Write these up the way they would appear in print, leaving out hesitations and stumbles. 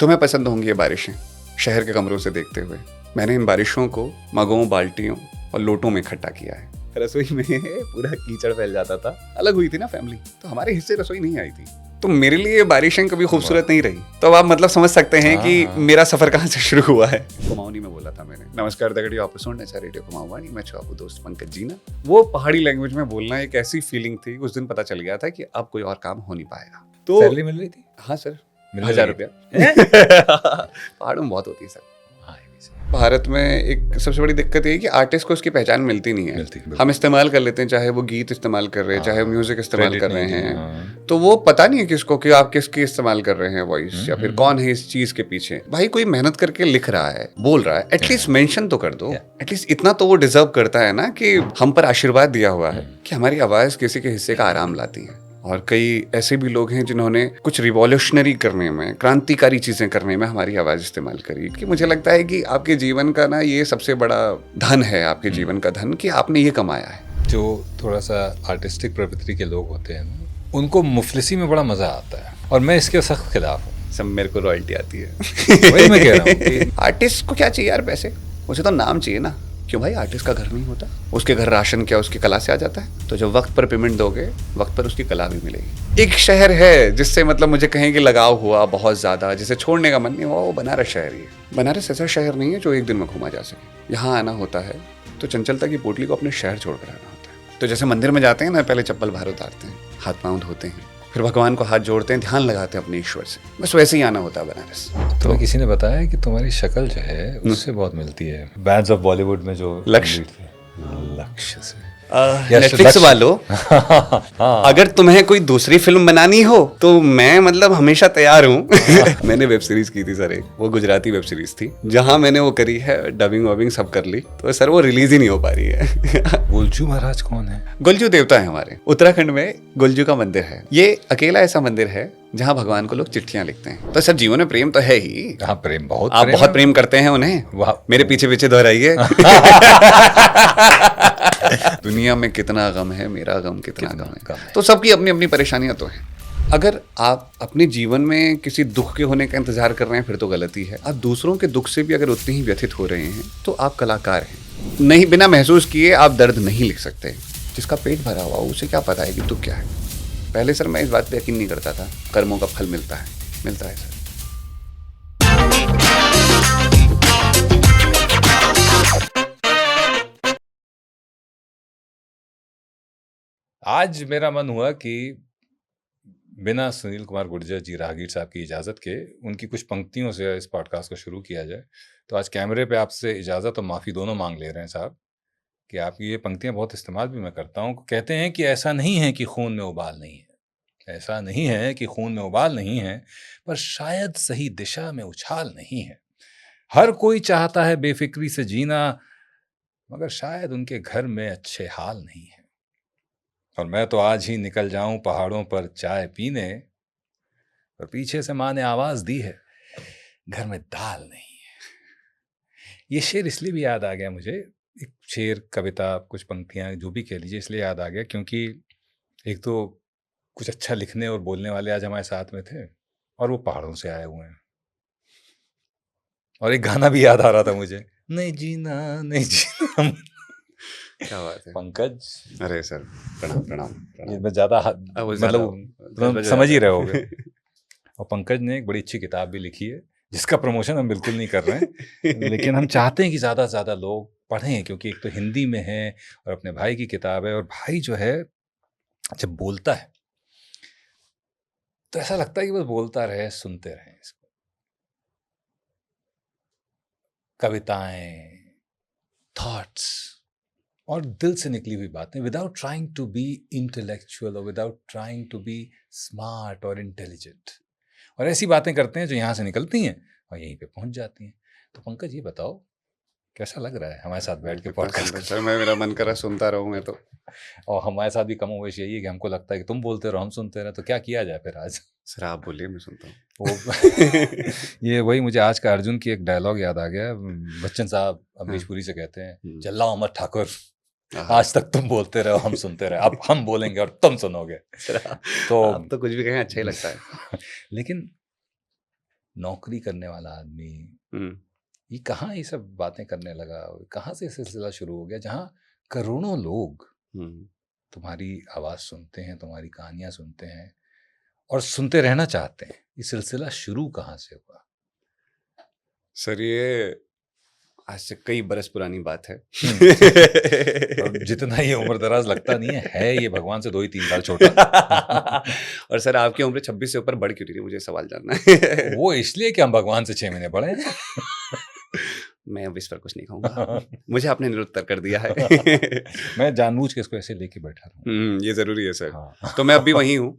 तुम्हें पसंद होंगी ये बारिशें शहर के कमरों से देखते हुए। मैंने इन बारिशों को मगों, बाल्टियों और लोटों में इकट्ठा किया है। रसोई में पूरा कीचड़ फैल जाता था। अलग हुई थी ना फैमिली, तो हमारे हिस्से रसोई नहीं आई थी। तो मेरे लिए ये बारिशें कभी खूबसूरत नहीं रही। तो अब आप मतलब समझ सकते हैं कि मेरा सफर कहाँ से शुरू हुआ है। कुमाऊनी में बोला था मैंने। नमस्कार दगड़ी, आप सुन रहे हैं रेडियो कुमाऊनी। मैं छु आपको दोस्त पंकज जीना। वो पहाड़ी लैंग्वेज में बोलना एक ऐसी फीलिंग थी। उस दिन पता चल गया था कि अब कोई और काम हो नहीं पाएगा। तो सैलरी मिल रही थी? हाँ सर, 1000 रुपया। पहाड़ों में बहुत होती है सर। भारत में एक सबसे बड़ी दिक्कत ये है कि आर्टिस्ट को उसकी पहचान मिलती नहीं है। हम इस्तेमाल कर लेते हैं, चाहे वो गीत इस्तेमाल कर रहे हैं, चाहे म्यूजिक इस्तेमाल कर रहे हैं, तो वो पता नहीं है किसको कि आप किसकी इस्तेमाल कर रहे हैं वॉइस, या फिर कौन है इस चीज के पीछे। भाई कोई मेहनत करके लिख रहा है, बोल रहा है, एटलीस्ट मेंशन तो कर दो। एटलीस्ट इतना तो वो डिजर्व करता है ना कि हम पर आशीर्वाद दिया हुआ है कि हमारी आवाज किसी के हिस्से का आराम लाती है। और कई ऐसे भी लोग हैं जिन्होंने कुछ रिवॉल्यूशनरी करने में, क्रांतिकारी चीजें करने में हमारी आवाज इस्तेमाल करी। कि मुझे लगता है कि आपके जीवन का ना ये सबसे बड़ा धन है, आपके जीवन का धन, कि आपने ये कमाया है। जो थोड़ा सा आर्टिस्टिक प्रवृत्ति के लोग होते हैं ना, उनको मुफलिसी में बड़ा मजा आता है, और मैं इसके सख्त खिलाफ हूँ। सब मेरे को रॉयल्टी आती है। वही मैं कह रहा हूँ कि आर्टिस्ट को क्या चाहिए यार, पैसे? उसे तो नाम चाहिए ना। क्यों भाई, आर्टिस्ट का घर नहीं होता? उसके घर राशन क्या उसकी कला से आ जाता है? तो जब वक्त पर पेमेंट दोगे, वक्त पर उसकी कला भी मिलेगी। एक शहर है जिससे मतलब मुझे कहें कि लगाव हुआ बहुत ज्यादा, जिसे छोड़ने का मन नहीं हुआ, वो बनारस शहर ही है। बनारस ऐसा शहर नहीं है जो एक दिन में घूमा जा सके। यहाँ आना होता है तो चंचलता की पोटली को अपने शहर छोड़कर आना होता है। तो जैसे मंदिर में जाते हैं ना, पहले चप्पल बाहर उतारते हैं, हाथ पाँव धोते हैं, फिर भगवान को हाथ जोड़ते हैं, ध्यान लगाते हैं अपने ईश्वर से। बस वैसे ही आना होता है बनारस। तो किसी ने बताया कि तुम्हारी शक्ल जो है उससे बहुत मिलती है बैंड्स ऑफ बॉलीवुड में जो लक्ष्य से। नेटफ्लिक्स वालों, अगर तुम्हें कोई दूसरी फिल्म बनानी हो तो मैं मतलब हमेशा तैयार हूँ। मैंने वेब सीरीज की थी सर एक, वो गुजराती वेब सीरीज थी, जहाँ मैंने वो करी है, डबिंग वबिंग सब कर ली, तो सर वो रिलीज ही नहीं हो पा रही है। गुलजू महाराज कौन है? गुलजू देवता है हमारे उत्तराखंड में। गुलजू का मंदिर है। ये अकेला ऐसा मंदिर है जहाँ भगवान को लोग चिट्ठियां लिखते हैं। तो सर जीवन में प्रेम तो है ही। हाँ, प्रेम बहुत, आप बहुत प्रेम करते हैं उन्हें। मेरे पीछे पीछे दोहराइए। दुनिया में कितना गम है, मेरा गम कितना गम है। तो सबकी अपनी अपनी परेशानियां तो हैं। अगर आप अपने जीवन में किसी दुख के होने का इंतजार कर रहे हैं, फिर तो गलती है। आप दूसरों के दुख से भी अगर उतने ही व्यथित हो रहे हैं तो आप कलाकार हैं। नहीं, बिना महसूस किए आप दर्द नहीं लिख सकते। जिसका पेट भरा हुआ उसे क्या पता है कि दुख क्या है। पहले सर मैं इस बात पे यकीन नहीं करता था, कर्मों का फल मिलता है सर। आज मेरा मन हुआ कि बिना सुनील कुमार गुर्जर जी राहगीर साहब की इजाज़त के उनकी कुछ पंक्तियों से इस पॉडकास्ट को शुरू किया जाए। तो आज कैमरे पे आपसे इजाज़त और माफ़ी दोनों मांग ले रहे हैं साहब, कि आपकी ये पंक्तियां बहुत इस्तेमाल भी मैं करता हूँ। कहते हैं कि ऐसा नहीं है कि खून में उबाल नहीं है, ऐसा नहीं है कि खून में उबाल नहीं है, पर शायद सही दिशा में उछाल नहीं है। हर कोई चाहता है बेफिक्री से जीना, मगर शायद उनके घर में अच्छे हाल नहीं है। और मैं तो आज ही निकल जाऊं पहाड़ों पर चाय पीने, पर पीछे से माँ ने आवाज दी है, घर में दाल नहीं है। ये शेर इसलिए भी याद आ गया मुझे, एक शेर, कविता, कुछ पंक्तियां जो भी कह लीजिए, इसलिए याद आ गया क्योंकि एक तो कुछ अच्छा लिखने और बोलने वाले आज हमारे साथ में थे, और वो पहाड़ों से आए हुए हैं। और एक गाना भी याद आ रहा था मुझे, नहीं जीना नहीं जीना। क्या बात है पंकज। अरे सर, प्रणाम। ये मैं ज्यादा मतलब समझ ही रहे होगे। और पंकज ने एक बड़ी अच्छी किताब भी लिखी है, जिसका प्रमोशन हम बिल्कुल नहीं कर रहे हैं, लेकिन हम चाहते हैं कि ज़्यादा से ज़्यादा लोग पढ़ें, क्योंकि एक तो हिंदी में है और अपने भाई की किताब है। और भाई जो है जब बोलता है तो ऐसा लगता है कि बस बोलता रहे, सुनते रहें इसको। कविताएं, थॉट्स और दिल से निकली हुई बातें, without trying to be intellectual और without trying to be smart और इंटेलिजेंट। और ऐसी बातें करते हैं जो यहाँ से निकलती हैं और यहीं पे पहुंच जाती हैं। तो पंकज, ये बताओ कैसा लग रहा है हमारे साथ बैठ के पॉडकास्ट? सर मेरा मन कर रहा सुनता रहूं मैं तो। और हमारे साथ भी कमोवेश यही है कि हमको लगता है कि तुम बोलते रहो, हम सुनते रहे, तो क्या किया जाए फिर आज? सर आप बोलिए, मैं सुनता हूँ। ये वही मुझे आज का अर्जुन की एक डायलॉग याद आ गया। बच्चन साहब अमरीश पुरी से कहते हैं, जल्लाओ मत ठाकुर, आज तक तुम बोलते रहो, हम सुनते रहे, अब हम बोलेंगे और तुम सुनोगे। तो आप तो कुछ भी कहें अच्छा ही लगता है। लेकिन नौकरी करने वाला आदमी, हम्म, ये कहाँ ये सब बातें करने लगा? कहाँ से सिलसिला शुरू हो गया जहाँ करोड़ों लोग हम्म। तुम्हारी आवाज़ सुनते हैं, तुम्हारी कहानियाँ सुनते हैं और सुनते रहना चाहते हैं? ये सिलसिला शुरू कहाँ से हुआ? सर ये आज से कई बरस पुरानी बात है। और जितना ये उम्र दराज लगता नहीं है ये भगवान से 2 ही 3 साल छोटा। और सर आपकी उम्र 26 से ऊपर बढ़ क्यों रही है, मुझे सवाल जानना है। वो इसलिए कि हम भगवान से 6 महीने बड़े हैं। मैं अब इस पर कुछ नहीं कहूँगा, मुझे आपने निरुत्तर कर दिया है। मैं जानबूझ के इसको ऐसे लेके बैठा हूँ। ये ज़रूरी है सर। हाँ। तो मैं अब भी वहीं हूँ।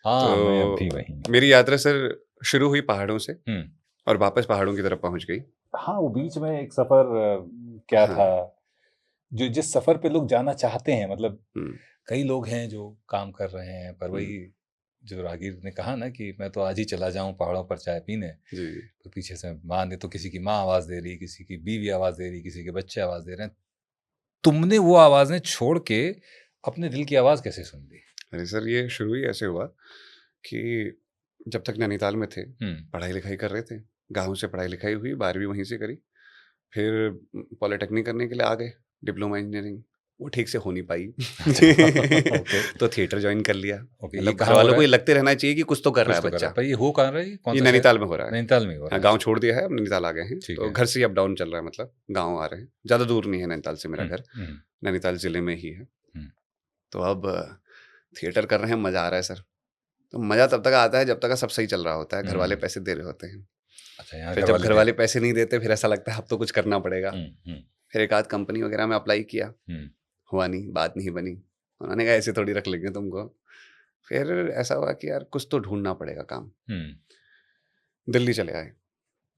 हाँ, मैं अब तो भी वहीं हूँ। मेरी यात्रा सर शुरू हुई पहाड़ों से हुँ। और वापस पहाड़ों की तरफ पहुँच गई। हाँ, वो बीच में एक सफ़र क्या हाँ। था, जो जिस सफ़र पे लोग जाना चाहते हैं, मतलब हुँ, कई लोग हैं जो काम कर रहे हैं, पर वही जो राहगीर ने कहा ना कि मैं तो आज ही चला जाऊँ पहाड़ों पर चाय पीने, जी। तो पीछे से माँ ने तो किसी की माँ आवाज़ दे रही, किसी की बीवी आवाज़ दे रही, किसी के बच्चे आवाज़ दे रहे हैं। तुमने वो आवाज़ें छोड़ के अपने दिल की आवाज़ कैसे सुन ली? अरे सर ये शुरू ही ऐसे हुआ कि जब तक नैनीताल में थे, हुँ। पढ़ाई-लिखाई कर रहे थे। गाँव से पढ़ाई-लिखाई हुई, 12वीं वहीं से करी। फिर पॉलिटेक्निक करने के लिए आ गए, डिप्लोमा इंजीनियरिंग। वो ठीक से हो नहीं पाई। ओके। तो थिएटर जॉइन कर लिया। ओके, ये मतलब कहाँ घर हो वालों रहा को है? ये लगते रहना चाहिए कि कुछ तो कर रहा कुछ है तो कर रहा बच्चा। है। पर ये हो कहाँ रहा है? कौन ये सा शहर? नैनीताल में हो रहा है। नैनीताल में ही हो रहा हाँ, है। गाँव छोड़ दिया है, अब नैनीताल आ गए हैं। ठीक तो है। घर से ही अप डाउन चल रहा है, मतलब गाँव आ रहे हैं। ज़्यादा दूर नहीं है नैनीताल से मेरा हुँ, घर, हुँ, नैनीताल ज़िले में ही है। हुँ। तो अब थिएटर कर रहे हैं, मज़ा आ रहा है सर। तो मज़ा तब तक आता है जब तक सब सही चल रहा होता है, घर वाले हुँ। पैसे दे रहे होते हैं। अच्छा, यहाँ फिर घर जब वाले घर थे। वाले पैसे नहीं देते फिर ऐसा लगता है अब तो कुछ करना पड़ेगा। हुँ, हुँ, फिर एक आध कंपनी वगैरह में अप्लाई किया, हुँ। हुआ नहीं, बात नहीं बनी। उन्होंने कहा ऐसे थोड़ी रख लेंगे तुमको। फिर ऐसा हुआ कि यार कुछ तो ढूँढना पड़ेगा काम। हुँ। दिल्ली चले आए,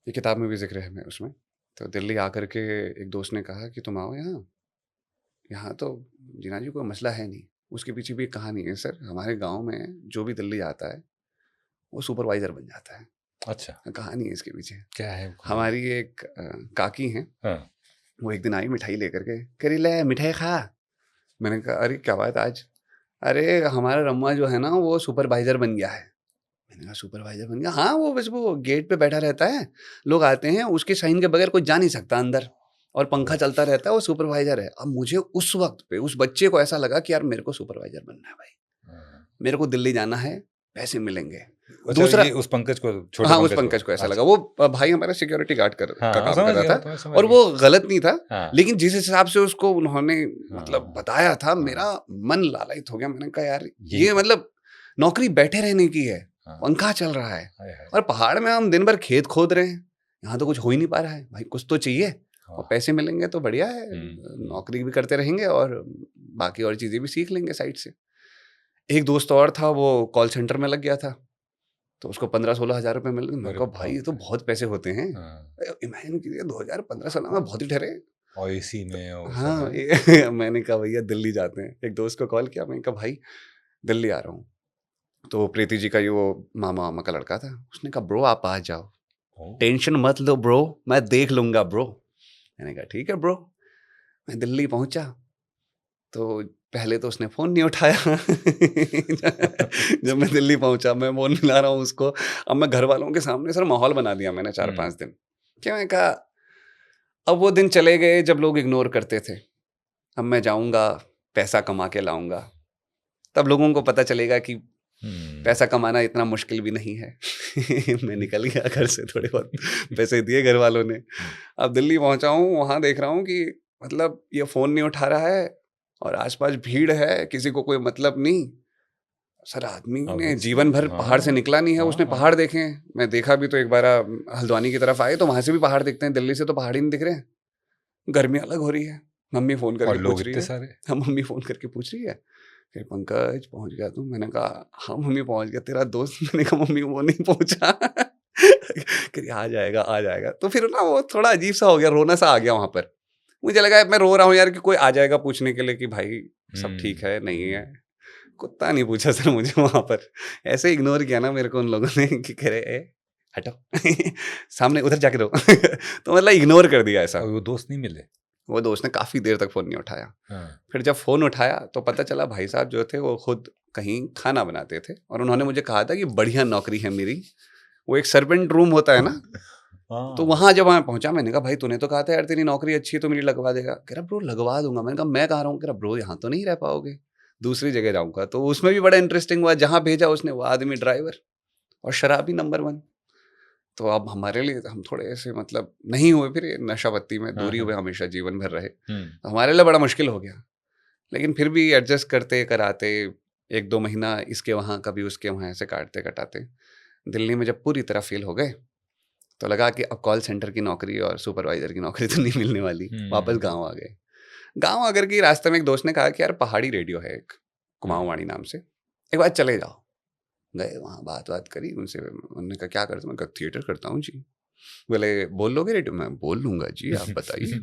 ये किताब में भी ज़िक्र है मैं उसमें। तो दिल्ली आकर के एक दोस्त ने कहा कि तुम आओ यहाँ, यहाँ तो जीना जी कोई मसला है नहीं। उसके पीछे भी एक कहानी है सर। हमारे गाँव में जो भी दिल्ली आता है, वो सुपरवाइज़र बन जाता है। अच्छा, कहानी है इसके पीछे। क्या है वो कहानी? हमारी एक काकी हैं, हाँ। वो एक दिन आई मिठाई लेकर के, कह रही ले मिठाई खा। मैंने कहा अरे क्या बात आज? अरे हमारा रम्मा जो है ना वो सुपरवाइजर बन गया है। मैंने कहा सुपरवाइजर बन गया? हाँ वो बस वो गेट पे बैठा रहता है, लोग आते हैं उसके साइन के बगैर कोई जा नहीं सकता अंदर, और पंखा चलता रहता है, वो सुपरवाइजर है। अब मुझे उस वक्त पे उस बच्चे को ऐसा लगा कि यार मेरे को सुपरवाइजर बनना है भाई, हाँ। मेरे को दिल्ली जाना है, पैसे मिलेंगे। अच्छा, दूसरा ये उस पंकज को, छोटे हाँ, उस पंकज पंकज को ऐसा लगा। अच्छा। वो भाई हमारा सिक्योरिटी गार्ड का हाँ, काम समझ कर रहा गया, था, तो मैं समझ और गया। वो गलत नहीं था, हाँ। लेकिन जिस हिसाब से उसको उन्होंने मतलब हाँ। बताया था, हाँ। मेरा मन लालायित हो गया। मैंने कहा यार यही ये मतलब नौकरी बैठे रहने की है, हाँ। पंखा चल रहा है, हाय, हाय। और पहाड़ में हम दिन भर खेत खोद रहे हैं, यहाँ तो कुछ हो ही नहीं पा रहा है। भाई कुछ तो चाहिए, और वाह। पैसे मिलेंगे तो बढ़िया है, नौकरी भी करते रहेंगे और बाकी और चीज़ें भी सीख लेंगे साइड से। एक दोस्त और था, वो कॉल सेंटर में लग गया था, तो उसको 15-16 हज़ार रुपये मिल गए। मैंने अरे कहा भाई ये तो बाप रे! बहुत पैसे होते हैं। हाँ। इमेजिन कीजिए 2015-16 में बहुत ही ठहरे। और एसी में और सब हाँ, है। ये मैंने कहा भैया दिल्ली जाते हैं। एक दोस्त को कॉल किया, मैंने कहा भाई दिल्ली आ रहा हूँ। तो प्रीति जी का ये वो मामा-वामा का लड़का था। उसने कहा ब्रो आप आ जाओ, ओह! टेंशन मत लो ब्रो, मैं देख लूँगा ब्रो। मैंने कहा ठीक है ब्रो। मैं दिल्ली पहुँचा, तो पहले तो उसने फ़ोन नहीं उठाया। जब मैं दिल्ली पहुँचा, मैं फ़ोन मिला रहा हूँ उसको। अब मैं घर वालों के सामने सर माहौल बना दिया मैंने 4-5 दिन। कि मैंने कहा अब वो दिन चले गए जब लोग इग्नोर करते थे। अब मैं जाऊँगा, पैसा कमा के लाऊँगा। तब लोगों को पता चलेगा कि पैसा कमाना इतना मुश्किल भी नहीं है। मैं निकल गया घर से, थोड़े बहुत पैसे दिए घर वालों ने। अब दिल्ली पहुँचा हूँ, वहाँ देख रहा हूँ कि मतलब ये फ़ोन नहीं उठा रहा है और आस-पास भीड़ है, किसी को कोई मतलब नहीं। सर आदमी ने Obviously, जीवन भर पहाड़ से हाँ, निकला नहीं है, हाँ, उसने हाँ। पहाड़ देखे हैं। मैं देखा भी तो एक बार हल्द्वानी की तरफ आए तो वहाँ से भी पहाड़ दिखते हैं, दिल्ली से तो पहाड़ ही नहीं दिख रहे हैं। गर्मी अलग हो रही है। मम्मी फ़ोन और करके लोग पूछ रही इतने है। सारे। हाँ, मम्मी फ़ोन करके पूछ रही है कि पंकज पहुँच गया तू? मैंने कहा हाँ मम्मी पहुँच गया। तेरा दोस्त? मैंने कहा मम्मी वो नहीं पहुँचा। कह रही आ जाएगा, आ जाएगा। तो फिर ना वो थोड़ा अजीब-सा हो गया, रोना-सा आ गया वहाँ पर। मुझे लगा मैं रो रहा हूँ यार कि कोई आ जाएगा पूछने के लिए कि भाई सब ठीक है, नहीं है। कुत्ता नहीं पूछा सर मुझे वहाँ पर। ऐसे इग्नोर किया ना मेरे को उन लोगों ने कि कह रहे ए हटो सामने उधर जाके रहो। तो मतलब इग्नोर कर दिया ऐसा। और वो दोस्त नहीं मिले? वो दोस्त ने काफ़ी देर तक फ़ोन नहीं उठाया। हाँ। फिर जब फ़ोन उठाया तो पता चला भाई साहब जो थे वो खुद कहीं खाना बनाते थे, और उन्होंने मुझे कहा था कि बढ़िया नौकरी है मेरी, वो एक सर्वेंट रूम होता है ना, हाँ। तो वहां जब मैं पहुंचा, मैंने कहा भाई तूने तो कहा था यार तेरी नौकरी अच्छी है तो मेरी लगवा देगा। कह रहा ब्रो लगवा दूंगा। मैंने कहा मैं कहाँ रहूँ? कह रहा ब्रो यहाँ तो नहीं रह पाओगे, दूसरी जगह जाऊंगा। तो उसमें भी बड़ा इंटरेस्टिंग हुआ, जहां भेजा उसने वो आदमी ड्राइवर और शराबी नंबर 1। तो अब हमारे लिए हम थोड़े ऐसे मतलब नहीं हुए, फिर ये नशा पत्ती में दूरी हुए हमेशा जीवन भर रहे, तो हमारे लिए बड़ा मुश्किल हो गया। लेकिन फिर भी एडजस्ट करते कराते 1-2 महीना इसके वहाँ कभी उसके वहाँ ऐसे काटते कटाते दिल्ली में जब पूरी तरह फेल हो गए, तो लगा कि अब कॉल सेंटर की नौकरी और सुपरवाइजर की नौकरी तो नहीं मिलने वाली। वापस गाँव आ गए। गाँव आकर के रास्ते में एक दोस्त ने कहा कि यार पहाड़ी रेडियो है एक, कुमाऊं वाणी नाम से, एक बार चले जाओ। गए वहाँ, बात करी उनसे। उन्होंने कहा क्या करते? मैं कहा थिएटर करता हूँ जी। बोले बोल लोगे रेडियो? मैं बोल लूँगा जी, आप बताइए।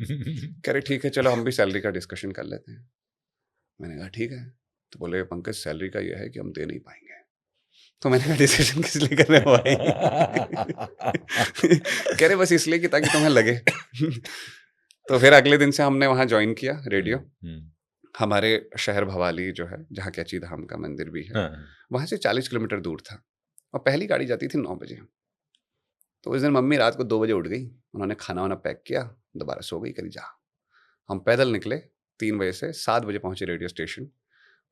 कह रहे ठीक है चलो हम भी सैलरी का डिस्कशन कर लेते हैं। मैंने कहा ठीक है। तो बोले पंकज सैलरी का ये है कि हम दे नहीं पाएंगे। तो मैंने कहा डिस्कशन किस लिए कर रहे हो भाई? कह रहे बस इसलिए कि ताकि तुम्हें लगे। तो फिर अगले दिन से हमने वहाँ ज्वाइन किया रेडियो। हमारे शहर भवाली जो है, जहाँ कैची धाम का मंदिर भी है, वहाँ से 40 किलोमीटर दूर था और पहली गाड़ी जाती थी 9 बजे। तो उस दिन मम्मी रात को 2 बजे उठ गई, उन्होंने खाना वाना पैक किया, दोबारा सो गई, करी जा। हम पैदल निकले 3 बजे से, 7 बजे पहुंचे रेडियो स्टेशन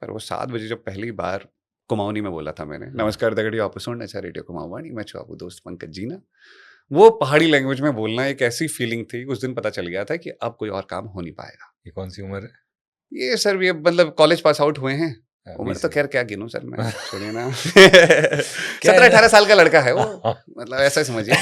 पर। वो 7 बजे जब पहली बार कुमाऊनी में बोला था मैंने, नमस्कार दगड़ियों, आप सुन रहे रेडियो कुमाऊवाणी, मैं आपको दोस्त पंकज जीना। वो पहाड़ी लैंग्वेज में बोलना एक ऐसी फीलिंग थी, उस दिन पता चल गया था कि अब कोई और काम हो नहीं पाएगा। ये कौन सी उम्र है? ये सर ये मतलब कॉलेज पास आउट हुए हैं। उम्र तो खैर क्या गिनूं सर मैं, छोड़िए ना। 17-18 साल का लड़का है वो, मतलब ऐसा समझिए।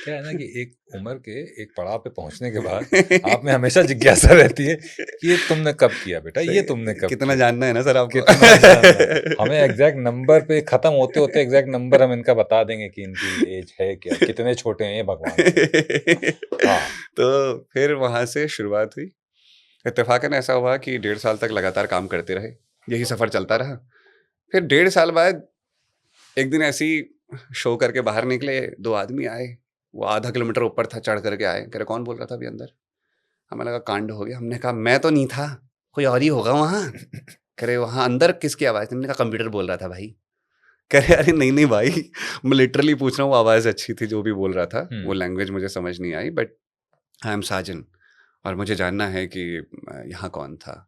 क्या है ना कि एक उम्र के एक पड़ाव पे पहुंचने के बाद आप में हमेशा जिज्ञासा रहती है कि ये तुमने कब किया बेटा, ये तुमने कब कितना किया? जानना है ना सर आपको। कितना जानना? हमें एग्जैक्ट नंबर पे खत्म होते होते एग्जैक्ट नंबर हम इनका बता देंगे कि इनकी एज है क्या, कितने छोटे हैं ये भगवान। हाँ। तो फिर वहां से शुरुआत हुई। इत्तेफाकन ऐसा हुआ कि 1.5 साल तक लगातार काम करते रहे, यही सफ़र चलता रहा। फिर 1.5 साल बाद एक दिन ऐसी शो करके बाहर निकले, 2 आदमी आए, वो आधा किलोमीटर ऊपर था, चढ़ करके आए। कह रहे कौन बोल रहा था अभी अंदर? हमें लगा कांड हो गया। हमने कहा मैं तो नहीं था, कोई और ही होगा वहाँ। कह रहे वहाँ अंदर किसकी आवाज़? हमने कहा कंप्यूटर बोल रहा था भाई। कह रहे अरे नहीं नहीं भाई, मैं लिटरली पूछ रहा हूँ, आवाज़ अच्छी थी जो भी बोल रहा था, वो लैंग्वेज मुझे समझ नहीं आई, बट आई एम साजन और मुझे जानना है कि यहाँ कौन था।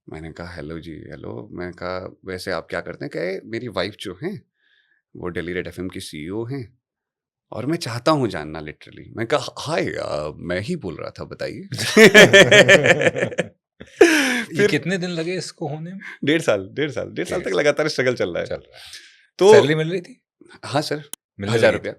मैंने कहा हेलो जी, हेलो। मैंने कहा वैसे आप क्या करते हैं? कहे मेरी वाइफ जो हैं वो डेली रेड एफएम की सीईओ हैं और मैं चाहता हूँ जानना लिटरली। मैं कहा हाय मैं ही बोल रहा था, बताइए। ये कितने दिन लगे इसको होने में? 1.5 साल तक लगातार स्ट्रगल चल रहा है। तो सैलरी मिल रही थी? हाँ सर, 1000 मिलने लगी रुपया।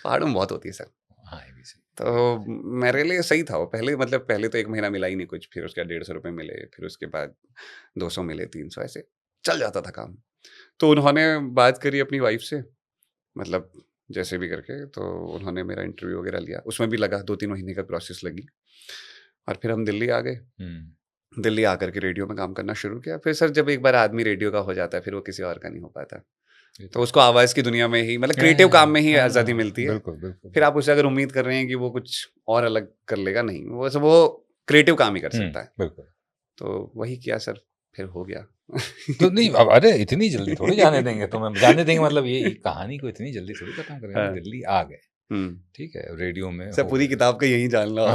पहाड़ों में बहुत होती है सर। हाँ ये भी सही। तो मेरे लिए सही था वो। पहले तो 1 महीना मिला ही नहीं कुछ, फिर उसके बाद 150 रुपये मिले, फिर उसके बाद 200 मिले, 300, ऐसे चल जाता था काम। तो उन्होंने बात करी अपनी वाइफ से, मतलब जैसे भी करके, तो उन्होंने मेरा इंटरव्यू वगैरह लिया। उसमें भी लगा 2-3 महीने का प्रोसेस लगी और फिर हम दिल्ली आ गए। दिल्ली आकर के रेडियो में काम करना शुरू किया। फिर सर जब एक बार आदमी रेडियो का हो जाता है, फिर वो किसी और का नहीं हो पाता। तो उसको आवाज़ की दुनिया में ही, मतलब क्रिएटिव काम में ही आज़ादी मिलती है। फिर आप उससे अगर उम्मीद कर रहे हैं कि वो कुछ और अलग कर लेगा, नहीं, वो क्रिएटिव काम ही कर सकता है। तो वही किया सर, फिर हो गया। तो नहीं अब अरे इतनी जल्दी थोड़ी जाने देंगे तुम्हें। जाने देंगे मतलब ये कहानी को इतनी जल्दी थोड़ी खत्म करेंगे। हाँ। दिल्ली आ गए, ठीक है, रेडियो में सर पूरी किताब का यही जान लो।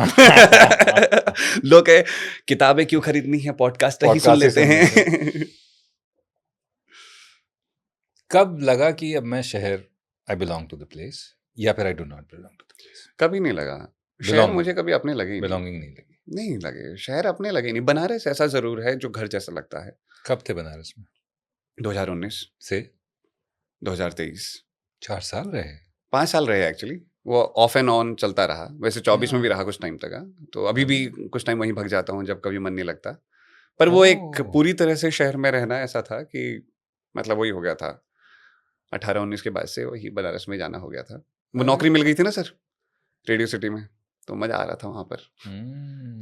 लोग कहे किताबें क्यों खरीदनी है, पॉडकास्ट ही सुन लेते हैं। कब लगा कि अब मैं शहर, I belong to the place, या फिर I do not belong to the place? कभी नहीं लगा शहर मुझे, कभी अपने लगे ही बिलोंगिंग नहीं लगे शहर अपने लगे नहीं। बनारस ऐसा जरूर है जो घर जैसा लगता है। कब थे बनारस में? 2019 से 2023। 4 साल रहे? 5 साल रहे एक्चुअली। वो ऑफ एंड ऑन चलता रहा। वैसे 24 में भी रहा कुछ टाइम तक, तो अभी भी कुछ टाइम वहीं भग जाता हूँ जब कभी मन नहीं लगता। पर वो एक पूरी तरह से शहर में रहना ऐसा था कि मतलब वही हो गया था। 18-19 के बाद से वही बनारस में जाना हो गया था। वो नौकरी मिल गई थी ना सर रेडियो सिटी में, तो मज़ा आ रहा था वहाँ पर।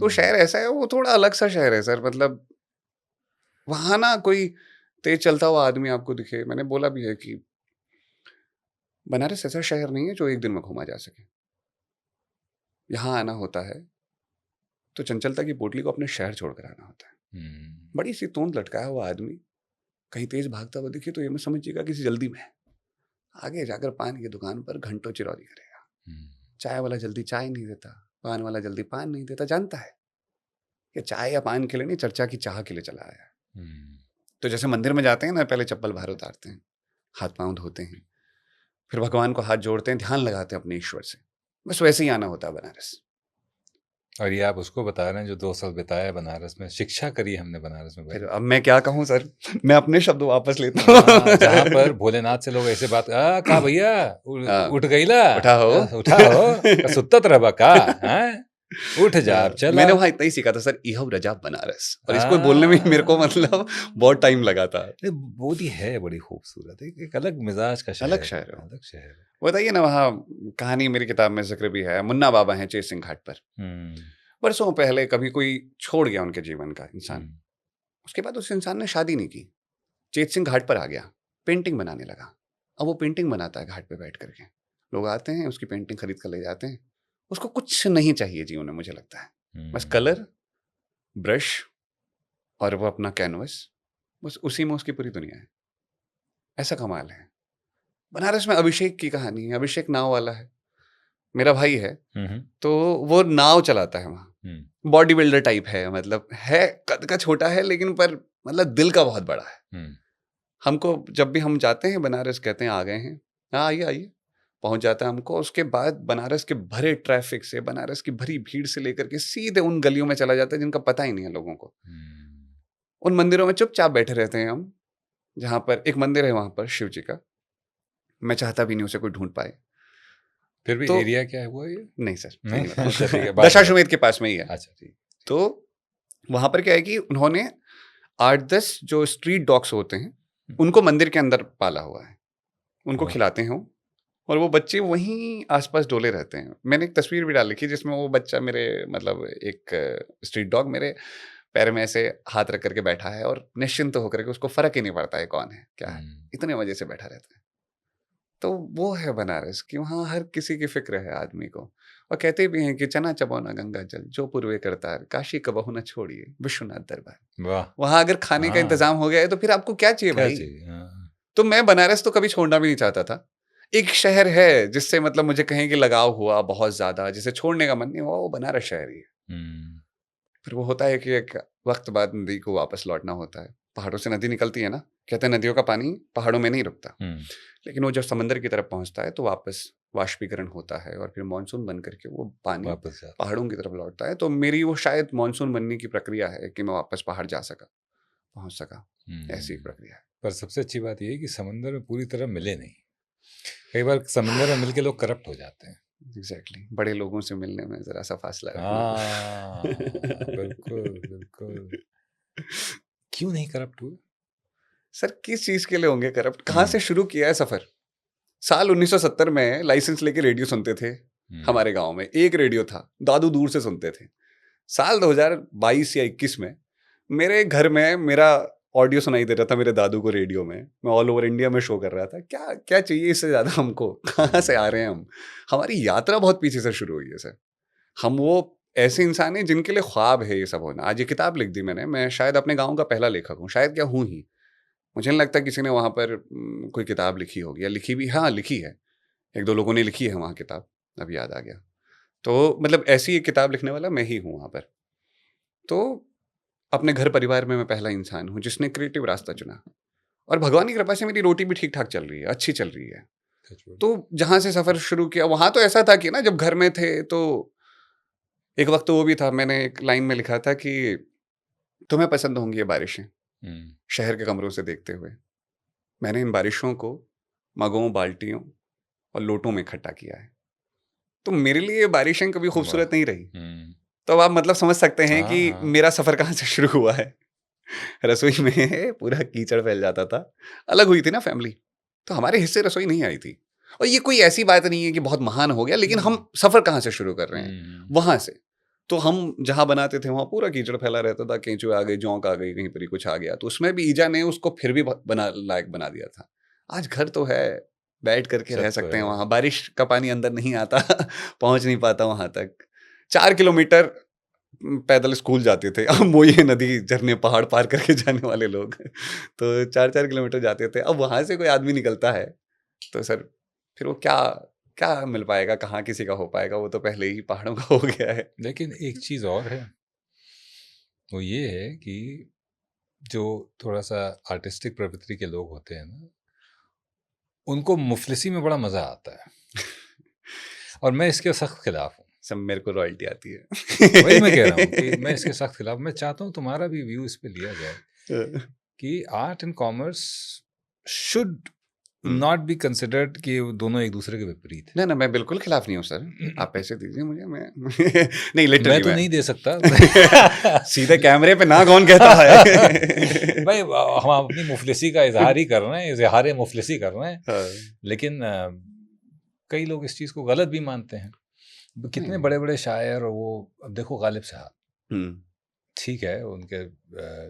तो शहर ऐसा है, वो थोड़ा अलग सा शहर है सर। मतलब वहाँ ना कोई तेज चलता हुआ आदमी आपको दिखे। मैंने बोला भी है कि बनारस ऐसा शहर नहीं है जो एक दिन में घूमा जा सके। यहाँ आना होता है तो चंचलता की पोटली को अपने शहर छोड़कर आना होता है। बड़ी सी तोंद लटकाया हुआ आदमी कहीं तेज भागता हुआ दिखे तो ये मैं समझिएगा किसी जल्दी में है। आगे जाकर पान की दुकान पर घंटों चिरौरी करेगा। चाय वाला जल्दी चाय नहीं देता, पान वाला जल्दी पान नहीं देता, जानता है कि चाय या पान के लिए नहीं, चर्चा की चाह के लिए चला आया। तो जैसे मंदिर में जाते हैं ना, पहले चप्पल बाहर उतारते हैं, हाथ पांव धोते हैं, फिर भगवान को हाथ जोड़ते हैं, ध्यान लगाते हैं अपने ईश्वर से, बस वैसे ही आना होता है बनारस। और ये आप उसको बता रहे हैं जो 2 साल बिताया बनारस में, शिक्षा करी हमने बनारस में। फिर अब मैं क्या कहूँ सर, मैं अपने शब्द वापस लेता हूँ। जहाँ पर भोलेनाथ से लोग ऐसे बात, का भैया उठ गईला, उठा हो सुत्तत रहा का, उठ जा अब चल। मैंने वहाँ इतना ही सीखा था सर, इहो रजा बनारस, और इसको बोलने में मेरे को मतलब बहुत टाइम लगा था। बोली है बड़ी खूबसूरत, एक अलग मिजाज का शहर, अलग शहर। बताइए ना, वहाँ कहानी मेरी किताब में जिक्र भी है, मुन्ना बाबा हैं चेत सिंह घाट पर। वर्षों पहले कभी कोई छोड़ गया उनके जीवन का इंसान, उसके बाद उस इंसान ने शादी नहीं की, चेत सिंह घाट पर आ गया, पेंटिंग बनाने लगा। अब वो पेंटिंग बनाता है घाट पे बैठ करके, लोग आते हैं उसकी पेंटिंग खरीद कर ले जाते हैं। उसको कुछ नहीं चाहिए जीवन में, मुझे लगता है, बस कलर, ब्रश और वो अपना कैनवस, बस उसी में उसकी पूरी दुनिया है। ऐसा कमाल है। बनारस में अभिषेक की कहानी है, अभिषेक नाव वाला है, मेरा भाई है, तो वो नाव चलाता है वहाँ, बॉडी बिल्डर टाइप है, मतलब है कद का छोटा है लेकिन पर मतलब दिल का बहुत बड़ा है। हमको जब भी हम जाते हैं बनारस कहते हैं आ गए हैं, हाँ आइए आइए, पहुंच जाता है हमको। उसके बाद बनारस के भरे ट्रैफिक से, बनारस की भरी भीड़ से लेकर के सीधे उन गलियों में चला जाता है जिनका पता ही नहीं है लोगों को। उन मंदिरों में चुपचाप बैठे रहते हैं हम, जहाँ पर एक मंदिर है वहाँ पर शिव जी का, मैं चाहता भी नहीं उसे कोई ढूंढ पाए। फिर भी तो एरिया क्या है वो ये? नहीं सर, नहीं दशाश्वमेध के पास में ही है। अच्छा ठीक। तो वहाँ पर क्या है कि उन्होंने 8-10 जो स्ट्रीट डॉग्स होते हैं उनको मंदिर के अंदर पाला हुआ है, उनको खिलाते हैं और वो बच्चे वहीं आसपास डोले रहते हैं। मैंने एक तस्वीर भी डाल रखी जिसमें वो बच्चा मेरे मतलब एक स्ट्रीट डॉग मेरे पैर में ऐसे हाथ रख करके बैठा है और निश्चिंत होकर के, उसको फर्क ही नहीं पड़ता है कौन है क्या है, इतने मजे से बैठा रहता है। तो वो है बनारस कि वहाँ हर किसी की फिक्र है आदमी को, और कहते भी हैं कि चना चबौना गंगा जल, जो पूर्वे करतार, काशी कबहु न छोड़िए विश्वनाथ दरबार। वहाँ अगर खाने का इंतजाम हो गया है तो फिर आपको क्या चाहिए भाई? तो मैं बनारस तो कभी छोड़ना भी नहीं चाहता था। एक शहर है जिससे मतलब मुझे कहें कि लगाव हुआ बहुत ज्यादा, जिसे छोड़ने का मन नहीं हुआ, वो बनारस शहर ही है। फिर वो होता है कि एक वक्त बाद नदी को वापस लौटना होता है। पहाड़ों से नदी निकलती है ना, कहते हैं नदियों का पानी पहाड़ों में नहीं रुकता, लेकिन वो जब समंदर की तरफ पहुंचता है तो वापस वाष्पीकरण होता है और फिर मानसून बन करके वो पानी वापस पहाड़ों की तरफ लौटता है। तो मेरी वो शायद मानसून बनने की प्रक्रिया है कि मैं वापस पहाड़ जा सका, पहुंच सका, ऐसी प्रक्रिया है। पर सबसे अच्छी बात यह है कि समंदर में पूरी तरह मिले नहीं। कई बार समंदर में मिलके लोग करप्ट हो जाते हैं। एग्जैक्टली, बड़े लोगों से मिलने में जरा सा फासला है। बिल्कुल बिल्कुल। क्यों नहीं करप्ट हुए सर? किस चीज के लिए होंगे करप्ट? कहाँ से शुरू किया है सफर? साल 1970 में लाइसेंस लेके रेडियो सुनते थे हमारे गांव में, एक रेडियो था, दादू दूर से सुनते थे। साल 2022 या 21 में मेरे घर में मेरा ऑडियो सुनाई दे रहा था मेरे दादू को रेडियो में, मैं ऑल ओवर इंडिया में शो कर रहा था। क्या क्या चाहिए इससे ज्यादा हमको? कहाँ से आ रहे हैं हम? हमारी यात्रा बहुत पीछे से शुरू हुई है सर। हम वो ऐसे इंसान हैं जिनके लिए ख्वाब है ये सब होना। आज ये किताब लिख दी मैंने, मैं शायद अपने गाँव का पहला लेखक हूँ, शायद क्या हूँ ही, मुझे नहीं लगता किसी ने वहाँ पर कोई किताब लिखी होगी, या लिखी भी, हाँ लिखी है, 1-2 लोगों ने लिखी है वहाँ किताब, अब याद आ गया। तो मतलब ऐसी एक किताब लिखने वाला मैं ही हूँ वहाँ पर। तो अपने घर परिवार में मैं पहला इंसान हूँ जिसने क्रिएटिव रास्ता चुना, और भगवान की कृपा से मेरी रोटी भी ठीक ठाक चल रही है, अच्छी चल रही है। तो जहाँ से सफ़र शुरू किया वहाँ तो ऐसा था कि ना, जब घर में थे तो एक वक्त तो वो भी था, मैंने एक लाइन में लिखा था कि तुम्हें पसंद होंगी ये बारिशें शहर के कमरों से देखते हुए। मैंने इन बारिशों को मगों, बाल्टियों और लोटों में इकट्ठा किया है। तो मेरे लिए बारिशें कभी खूबसूरत नहीं रही। तो अब आप मतलब समझ सकते हैं कि मेरा सफ़र कहाँ से शुरू हुआ है। रसोई में पूरा कीचड़ फैल जाता था, अलग हुई थी ना फैमिली, तो हमारे हिस्से रसोई नहीं आई थी। और ये कोई ऐसी बात नहीं है कि बहुत महान हो गया, लेकिन हम सफ़र कहाँ से शुरू कर रहे हैं, वहाँ से। तो हम जहाँ बनाते थे वहाँ पूरा कीचड़ फैला रहता था, केंचुए आ गई, जोंक आ गई, कहीं पर ही कुछ आ गया, तो उसमें भी ईजा ने उसको फिर भी लायक बना दिया था। आज घर तो है, बैठ करके रह सकते हैं वहाँ, बारिश का पानी अंदर नहीं आता, पहुँच नहीं पाता वहाँ तक। 4 किलोमीटर पैदल स्कूल जाते थे, अब वो ये नदी, झरने, पहाड़ पार करके जाने वाले लोग तो 4-4 किलोमीटर जाते थे। अब वहाँ से कोई आदमी निकलता है तो सर फिर वो क्या क्या मिल पाएगा, कहाँ किसी का हो पाएगा, वो तो पहले ही पहाड़ों का हो गया है। लेकिन एक चीज़ और है, वो ये है कि जो थोड़ा सा आर्टिस्टिक प्रवृत्ति के लोग होते हैं ना, उनको मुफलिसी में बड़ा मजा आता है, और मैं इसके सख्त खिलाफ हूँ। सब मेरे को रॉयल्टी आती है। वही मैं कह रहा हूँ कि मैं इसके सख्त खिलाफ, मैं चाहता हूँ तुम्हारा भी व्यू इस पे लिया जाए कि art and commerce should not be considered कि वो दोनों एक दूसरे के विपरीत है। ना ना, मैं बिल्कुल खिलाफ नहीं हूँ सर, आप पैसे दीजिए मुझे, मैं नहीं मैं लिटरली तो नहीं दे सकता। सीधे कैमरे पे ना कौन कहता है। भाई हम अपनी मुफलिसी का इजहार ही कर रहे हैं, इजहार मुफलिसी कर रहे हैं, हाँ। लेकिन कई लोग इस चीज को गलत भी मानते हैं। कितने नहीं। बड़े बड़े शायर, वो अब देखो गालिब साहब, हम्म, ठीक है, उनके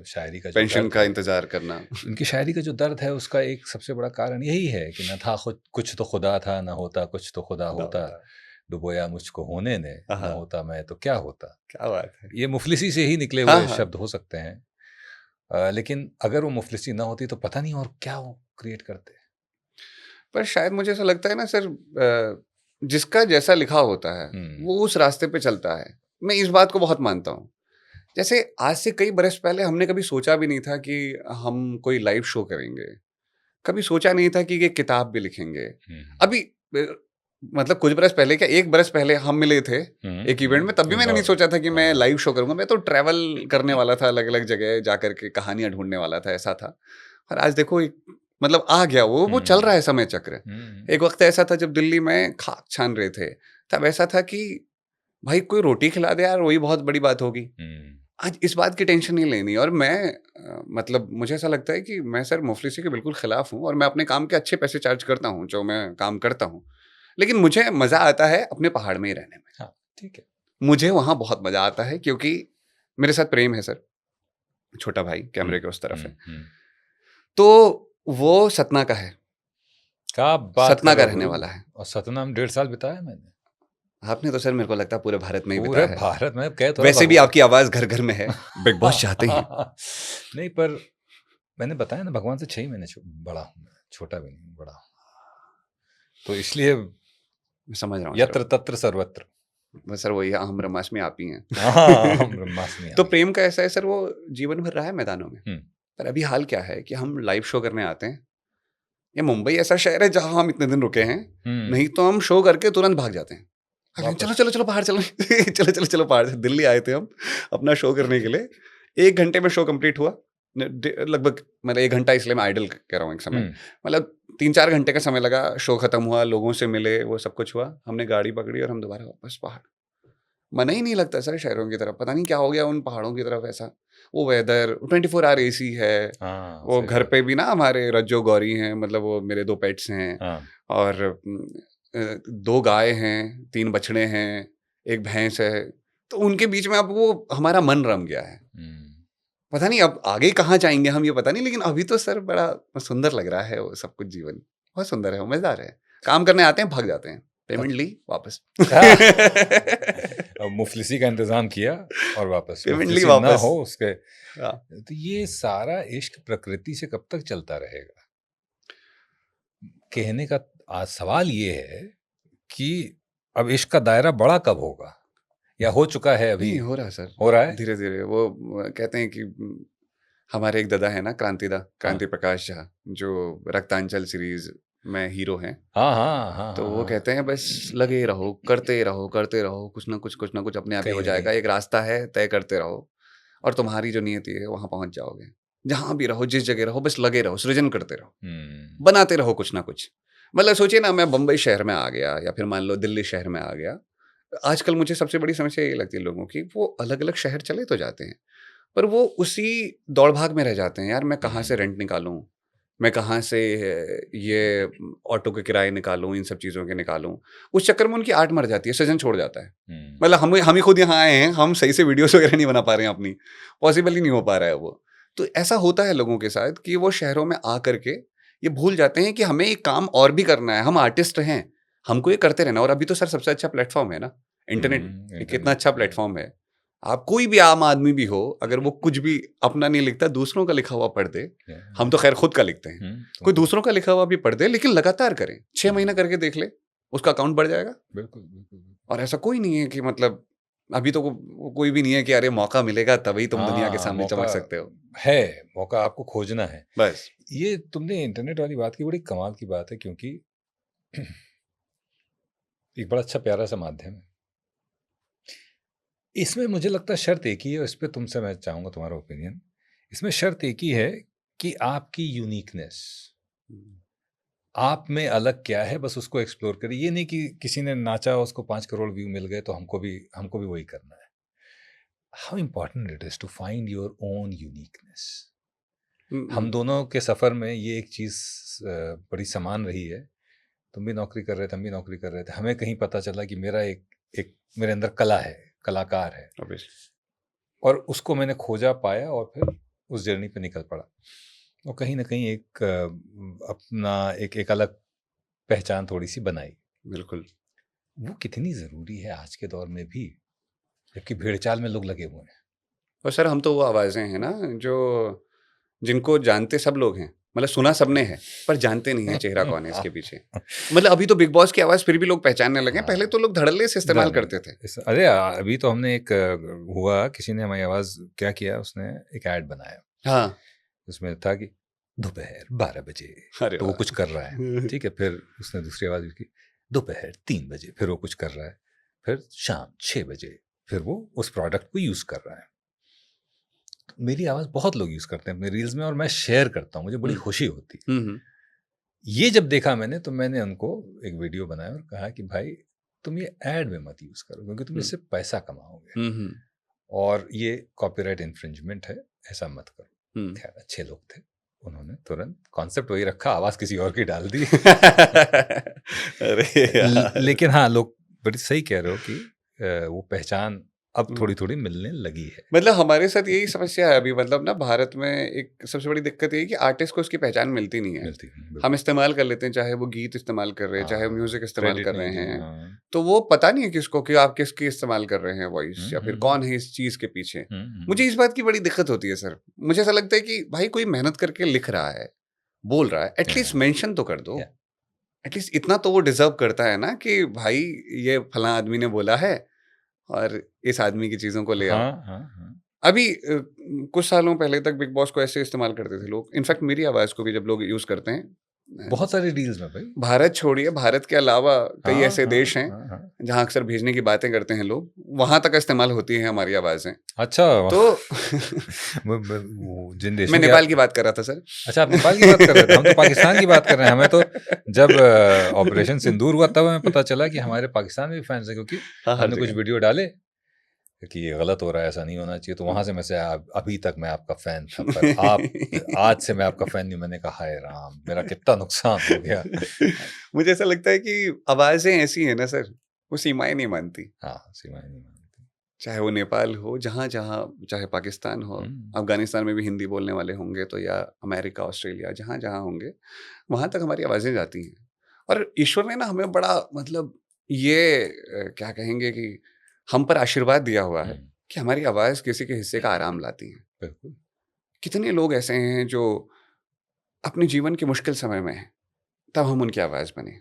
शायरी का जो पेंशन दर्द का है, इंतजार करना, उनकी शायरी का जो दर्द है, उसका एक सबसे बड़ा कारण यही है कि न था खुद कुछ तो खुदा था, न होता कुछ तो खुदा होता, डुबोया मुझको होने ने, न होता मैं तो क्या होता। क्या बात है। ये मुफलिसी से ही निकले हाँ, हुए हाँ। शब्द हो सकते हैं, लेकिन अगर वो मुफलिसी ना होती तो पता नहीं और क्या वो क्रिएट करते। पर शायद मुझे ऐसा लगता है ना सर, जिसका जैसा लिखा होता है वो उस रास्ते पे चलता है। मैं इस बात को बहुत मानता हूँ। जैसे आज से कई बरस पहले हमने कभी सोचा भी नहीं था कि हम कोई लाइव शो करेंगे, कभी सोचा नहीं था कि ये किताब भी लिखेंगे। अभी मतलब कुछ बरस पहले, क्या 1 बरस पहले हम मिले थे एक इवेंट में, तब भी मैंने नहीं सोचा था कि मैं लाइव शो करूंगा। मैं तो ट्रैवल करने वाला था, अलग अलग जगह जाकर के कहानियां ढूंढने वाला था, ऐसा था। और आज देखो मतलब आ गया वो चल रहा है समय चक्र। एक वक्त ऐसा था जब दिल्ली में खाक छान रहे थे, तब ऐसा था कि भाई कोई रोटी खिला दे यार, वही बहुत बड़ी बात होगी। आज इस बात की टेंशन नहीं लेनी। और मैं मतलब मुझे ऐसा लगता है कि मैं सर मुफलिसी के बिल्कुल खिलाफ हूँ, और मैं अपने काम के अच्छे पैसे चार्ज करता हूँ जो मैं काम करता हूँ। लेकिन मुझे मजा आता है अपने पहाड़ में ही रहने में। हाँ, ठीक है, मुझे वहां बहुत मजा आता है, क्योंकि मेरे साथ प्रेम है सर, छोटा भाई कैमरे के उस तरफ है। तो वो सतना का है, क्या बात सतना का रहने वाला है। और सतना में 1.5 साल बिताया मैंने। आपने तो सर मेरे को लगता है पूरे भारत में ही पूरे बिताया है। भारत में कह तो वैसे भी आपकी आवाज घर घर में है, बिग बॉस चाहते हैं। नहीं, पर मैंने बताया ना, भगवान से 6 महीने बड़ा हूँ, छोटा भी नहीं, बड़ा हूँ। तो इसलिए समझ रहा हूँ यत्र तत्र सर्वत्र। बस सर वही हम ब्रह्मास्मि आप ही हैं। हम ब्रह्मास्मि। तो प्रेम का ऐसा है सर, वो जीवन भर रहा है मैदानों में। पर अभी हाल क्या है कि हम लाइव शो करने आते हैं। ये मुंबई ऐसा शहर है जहां हम इतने दिन रुके हैं, नहीं तो हम शो करके तुरंत भाग जाते हैं। चलो चलो चलो बाहर चलो चलो चलो चलो बाहर। दिल्ली आए थे हम अपना शो करने के लिए, 1 घंटे में शो कंप्लीट हुआ लगभग। मतलब 1 घंटा इसलिए मैं आइडल कह रहा हूँ, एक समय मतलब 3-4 घंटे का समय लगा। शो खत्म हुआ, लोगों से मिले, वो सब कुछ हुआ, हमने गाड़ी पकड़ी और हम दोबारा वापस पहाड़। मन ही नहीं लगता सर शहरों की तरफ, पता नहीं क्या हो गया उन पहाड़ों की तरफ। ऐसा वो वेदर 24 आवर AC है। वो घर पे भी ना हमारे रज्जो गौरी हैं, मतलब वो मेरे 2 पेट्स हैं, और 2 गाय हैं, 3 बछड़े हैं, 1 भैंस है। तो उनके बीच में अब वो हमारा मन रम गया है। पता नहीं अब आगे कहाँ जाएंगे हम, ये पता नहीं। लेकिन अभी तो सर बड़ा सुंदर लग रहा है वो सब कुछ, जीवन बहुत सुंदर है, मजेदार है। काम करने आते हैं, भाग जाते हैं, पेमेंट ली वापस। मुफलिसी का इंतजाम किया और वापस, पेमेंट ली ना वापस हो उसके। तो ये सारा इश्क प्रकृति से कब तक चलता रहेगा? कहने का सवाल ये है कि अब इश्क का दायरा बड़ा कब होगा, या हो चुका है अभी? नहीं हो रहा सर, हो रहा है धीरे धीरे। वो कहते हैं कि हमारे एक दादा है ना, क्रांति प्रकाश झा, जो रक्तांचल सीरीज में हीरो हैं। हाँ, तो वो कहते हैं बस लगे रहो, करते रहो करते रहो, कुछ ना कुछ अपने आप ही हो जाएगा। एक रास्ता है, तय करते रहो, और तुम्हारी जो नियति है वहां पहुंच जाओगे। जहां भी रहो, जिस जगह रहो, बस लगे रहो, सृजन करते रहो, बनाते रहो कुछ ना कुछ। मतलब सोचिए ना, मैं बम्बई शहर में आ गया, या फिर मान लो दिल्ली शहर में आ गया। आजकल मुझे सबसे बड़ी समस्या ये लगती है लोगों की, वो अलग अलग शहर चले तो जाते हैं, पर वो उसी दौड़ भाग में रह जाते हैं। यार मैं कहाँ से रेंट निकालूं, मैं कहाँ से ये ऑटो के किराए निकालूं, इन सब चीज़ों के निकालूं। उस चक्कर में उनकी आर्ट मर जाती है, सृजन छोड़ जाता है। मतलब हम ही खुद यहाँ आए हैं, हम सही से वीडियोस वगैरह नहीं बना पा रहे हैं अपनी, पॉसिबल ही नहीं हो पा रहा है वो। तो ऐसा होता है लोगों के साथ कि वो शहरों में आ करके ये भूल जाते हैं कि हमें एक काम और भी करना है, हम आर्टिस्ट हैं, हमको ये करते रहना। और अभी तो सर सबसे अच्छा प्लेटफॉर्म है ना इंटरनेट, कितना अच्छा प्लेटफॉर्म है। आप कोई भी आम आदमी भी हो, अगर वो कुछ भी अपना नहीं लिखता, दूसरों का लिखा हुआ पढ़ दे। हम तो खैर खुद का लिखते हैं, कोई दूसरों का लिखा हुआ भी पढ़ दे, लेकिन लगातार करें, 6 महीना करके देख ले, उसका अकाउंट बढ़ जाएगा। बिल्कुल बिल्कुल। और ऐसा कोई नहीं है कि मतलब अभी तो कोई भी नहीं है कि अरे मौका मिलेगा तभी तुम दुनिया के सामने चमक सकते हो। है मौका, आपको खोजना है बस। ये तुमने इंटरनेट वाली बात की, बड़ी कमाल की बात है, क्योंकि एक बड़ा अच्छा प्यारा सा माध्यम है। इसमें मुझे लगता है शर्त एक ही है, इस पे तुमसे मैं चाहूंगा तुम्हारा ओपिनियन। इसमें शर्त एक ही है कि आपकी यूनिकनेस, आप में अलग क्या है, बस उसको एक्सप्लोर करिए। ये नहीं कि किसी ने नाचा उसको 5 करोड़ व्यू मिल गए तो हमको भी वही करना है। How important it is to find your own uniqueness. हम दोनों के सफर में ये एक चीज बड़ी समान रही है। तुम भी नौकरी कर रहे थे, हम भी नौकरी कर रहे थे। हमें कहीं पता चला कि मेरा एक मेरे अंदर कला है, कलाकार है, और उसको मैंने खोजा, पाया, और फिर उस जर्नी पे निकल पड़ा। और कहीं ना कहीं एक अपना एक अलग पहचान थोड़ी सी बनाई। बिल्कुल। वो कितनी जरूरी है आज के दौर में भी, जबकि भेड़चाल में लोग लगे हुए हैं। और सर हम तो वो आवाजें हैं ना जो जिनको जानते सब लोग हैं, मतलब सुना सबने है पर जानते नहीं है चेहरा कौन है इसके पीछे। मतलब अभी तो बिग बॉस की आवाज फिर भी लोग पहचानने लगे, पहले तो लोग धड़ल्ले से इस्तेमाल करते थे। अरे अभी तो हमने एक हुआ, किसी ने हमारी आवाज क्या किया, उसने एक ऐड बनाया। हाँ, उसमें था कि दोपहर 12 बजे, तो वो कुछ कर रहा है, ठीक है। फिर उसने दूसरी आवाज की, दोपहर 3 बजे, फिर वो कुछ कर रहा है। फिर शाम 6 बजे, फिर वो उस प्रोडक्ट को यूज कर रहा है। मेरी आवाज बहुत लोग यूज करते हैं अपने रील्स में, और मैं शेयर करता हूँ, मुझे बड़ी खुशी होती है। ये जब देखा मैंने, तो मैंने उनको एक वीडियो बनाया और कहा कि भाई तुम ये ऐड में मत यूज करो, क्योंकि तुम इससे पैसा कमाओगे और ये कॉपीराइट इन्फ्रिंजमेंट है, ऐसा मत करो। खैर अच्छे लोग थे, उन्होंने तुरंत कॉन्सेप्ट वही रखा, आवाज किसी और की डाल दी। अरे लेकिन हाँ, लोग बड़ी सही कह रहे हो कि वो पहचान अब थोड़ी थोड़ी मिलने लगी है। मतलब हमारे साथ यही समस्या है अभी। मतलब ना भारत में एक सबसे बड़ी दिक्कत ये है कि आर्टिस्ट को उसकी पहचान मिलती नहीं है। हम इस्तेमाल कर लेते हैं, चाहे वो गीत इस्तेमाल कर रहे हैं, चाहे म्यूजिक इस्तेमाल कर रहे हैं, तो वो पता नहीं है किसको कि आप किसकी इस्तेमाल कर रहे हैं वॉइस, या फिर कौन है इस चीज के पीछे। मुझे इस बात की बड़ी दिक्कत होती है सर। मुझे ऐसा लगता है कि भाई कोई मेहनत करके लिख रहा है, बोल रहा है, एटलीस्ट मेंशन तो कर दो। एटलीस्ट इतना तो वो डिजर्व करता है ना कि भाई ये फलां आदमी ने बोला है और इस आदमी की चीजों को ले आओ। अभी कुछ सालों पहले तक बिग बॉस को ऐसे इस्तेमाल करते थे लोग। इनफैक्ट मेरी आवाज को भी जब लोग यूज करते हैं, बहुत सारे डील्स में भाई, भारत छोड़िए, भारत के अलावा कई ऐसे देश हैं जहां अक्सर भेजने की बातें करते हैं लोग, वहां तक इस्तेमाल होती है हमारी आवाजें। अच्छा, तो जिन देशों मैं नेपाल की बात कर रहा था सर। अच्छा, आप नेपाल की बात कर रहे थे, हम तो पाकिस्तान की बात कर रहे हैं। हमें तो जब ऑपरेशन सिंदूर हुआ तब हमें पता चला कि हमारे पाकिस्तान में भी फैंस हैं, क्योंकि हमने कुछ वीडियो डाले कि ये गलत हो रहा है, ऐसा नहीं होना चाहिए। तो वहां से मैं से अभी तक मैं आपका फैन था, पर आप आज से मैं आपका फैन नहीं। मैंने कहा हाय राम, मेरा कितना नुकसान हो गया। मुझे ऐसा लगता है कि आवाजें ऐसी है ना सर, वो सीमाएं नहीं मानती। हाँ, सीमाएं नहीं मानती। चाहे वो नेपाल हो, जहाँ जहाँ, चाहे पाकिस्तान हो, अफगानिस्तान में भी हिंदी बोलने वाले होंगे तो, या अमेरिका, ऑस्ट्रेलिया, जहाँ जहाँ होंगे वहाँ तक हमारी आवाज़ें जाती हैं। और ईश्वर ने ना हमें बड़ा मतलब ये क्या कहेंगे कि हम पर आशीर्वाद दिया हुआ है कि हमारी आवाज़ किसी के हिस्से का आराम लाती है। बिल्कुल। कितने लोग ऐसे हैं जो अपने जीवन के मुश्किल समय में हैं, तब हम उनकी आवाज़ बने।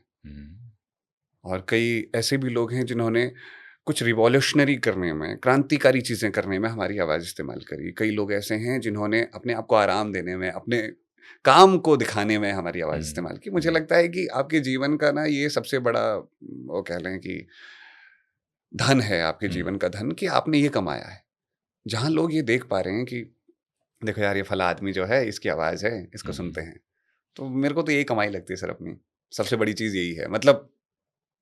और कई ऐसे भी लोग हैं जिन्होंने कुछ रिवॉल्यूशनरी करने में, क्रांतिकारी चीज़ें करने में हमारी आवाज़ इस्तेमाल करी। कई लोग ऐसे हैं जिन्होंने अपने आप को आराम देने में, अपने काम को दिखाने में हमारी आवाज़ इस्तेमाल की। मुझे लगता है कि आपके जीवन का ना ये सबसे बड़ा, वो कह लें कि धन है, आपके जीवन का धन, कि आपने ये कमाया है। जहाँ लोग ये देख पा रहे हैं कि देखो यार, ये फला आदमी जो है, इसकी आवाज़ है, इसको सुनते हैं। तो मेरे को तो यही कमाई लगती है सर अपनी। सबसे बड़ी चीज़ यही है। मतलब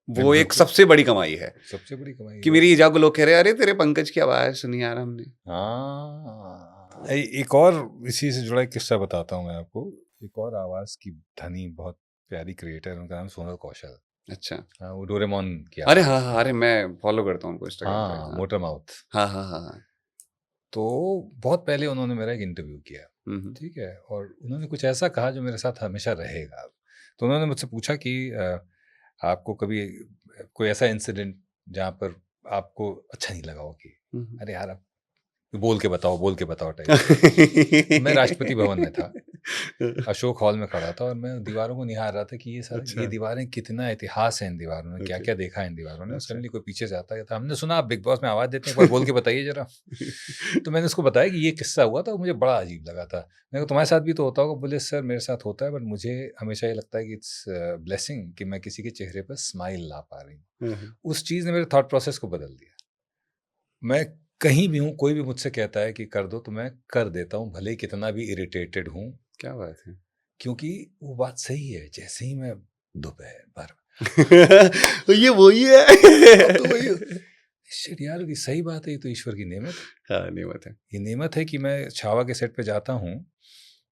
वो एक सबसे बड़ी कमाई है, सबसे बड़ी कमाई कि मेरी ईजा को लोग कह रहे हैं अरे तेरे पंकज की आवाज सुनी यार हमने। हाँ, एक और इसी से जुड़ा एक किस्सा बताता हूँ मैं आपको। एक और आवाज की धनी बहुत प्यारी क्रिएटर, उनका नाम सोनल कौशल। अच्छा। हाँ, वो डोरेमोन की अरे हाँ हाँ, अरे मैं फॉलो करता हूँ उनको इंस्टाग्राम पे। हाँ, मोटर माउथ। हाँ हाँ हाँ। तो बहुत पहले उन्होंने मेरा एक इंटरव्यू किया, ठीक है, और उन्होंने कुछ ऐसा कहा जो मेरे साथ हमेशा रहेगा। तो उन्होंने मुझसे पूछा कि आपको कभी कोई ऐसा इंसिडेंट जहाँ पर आपको अच्छा नहीं लगा हो कि अरे यार अब बोल के बताओ टाइप। मैं राष्ट्रपति भवन में था, अशोक हॉल में खड़ा था और मैं दीवारों को निहार रहा था कि ये सारा ये दीवारें, कितना इतिहास है इन दीवारों में, क्या क्या देखा है इन दीवारों ने। सडनली कोई पीछे से आता था, हमने सुना आप बिग बॉस में आवाज देते हैं, एक बार बोल के बताइए जरा। तो मैंने उसको बताया कि ये किस्सा हुआ था, मुझे बड़ा अजीब लगा था। मैंने कहा तुम्हारे साथ भी तो होता होगा? बोले सर मेरे साथ होता है, बट मुझे हमेशा ये लगता है कि इट्स ब्लेसिंग कि मैं किसी के चेहरे पर स्माइल ला पा रही हूँ। उस चीज ने मेरे थॉट प्रोसेस को बदल दिया। मैं कहीं भी हूँ, कोई भी मुझसे कहता है कि कर दो तो मैं कर देता हूँ, भले ही कितना भी इरिटेटेड हूँ। क्या बात है। क्योंकि वो बात सही है। जैसे ही मैं दोपहर भर तो ये वही है। तो वही शिट यार, ये सही बात है, ये तो ईश्वर की नेमत है। हाँ, नेमत है। ये नेमत है कि मैं छावा के सेट पे जाता हूँ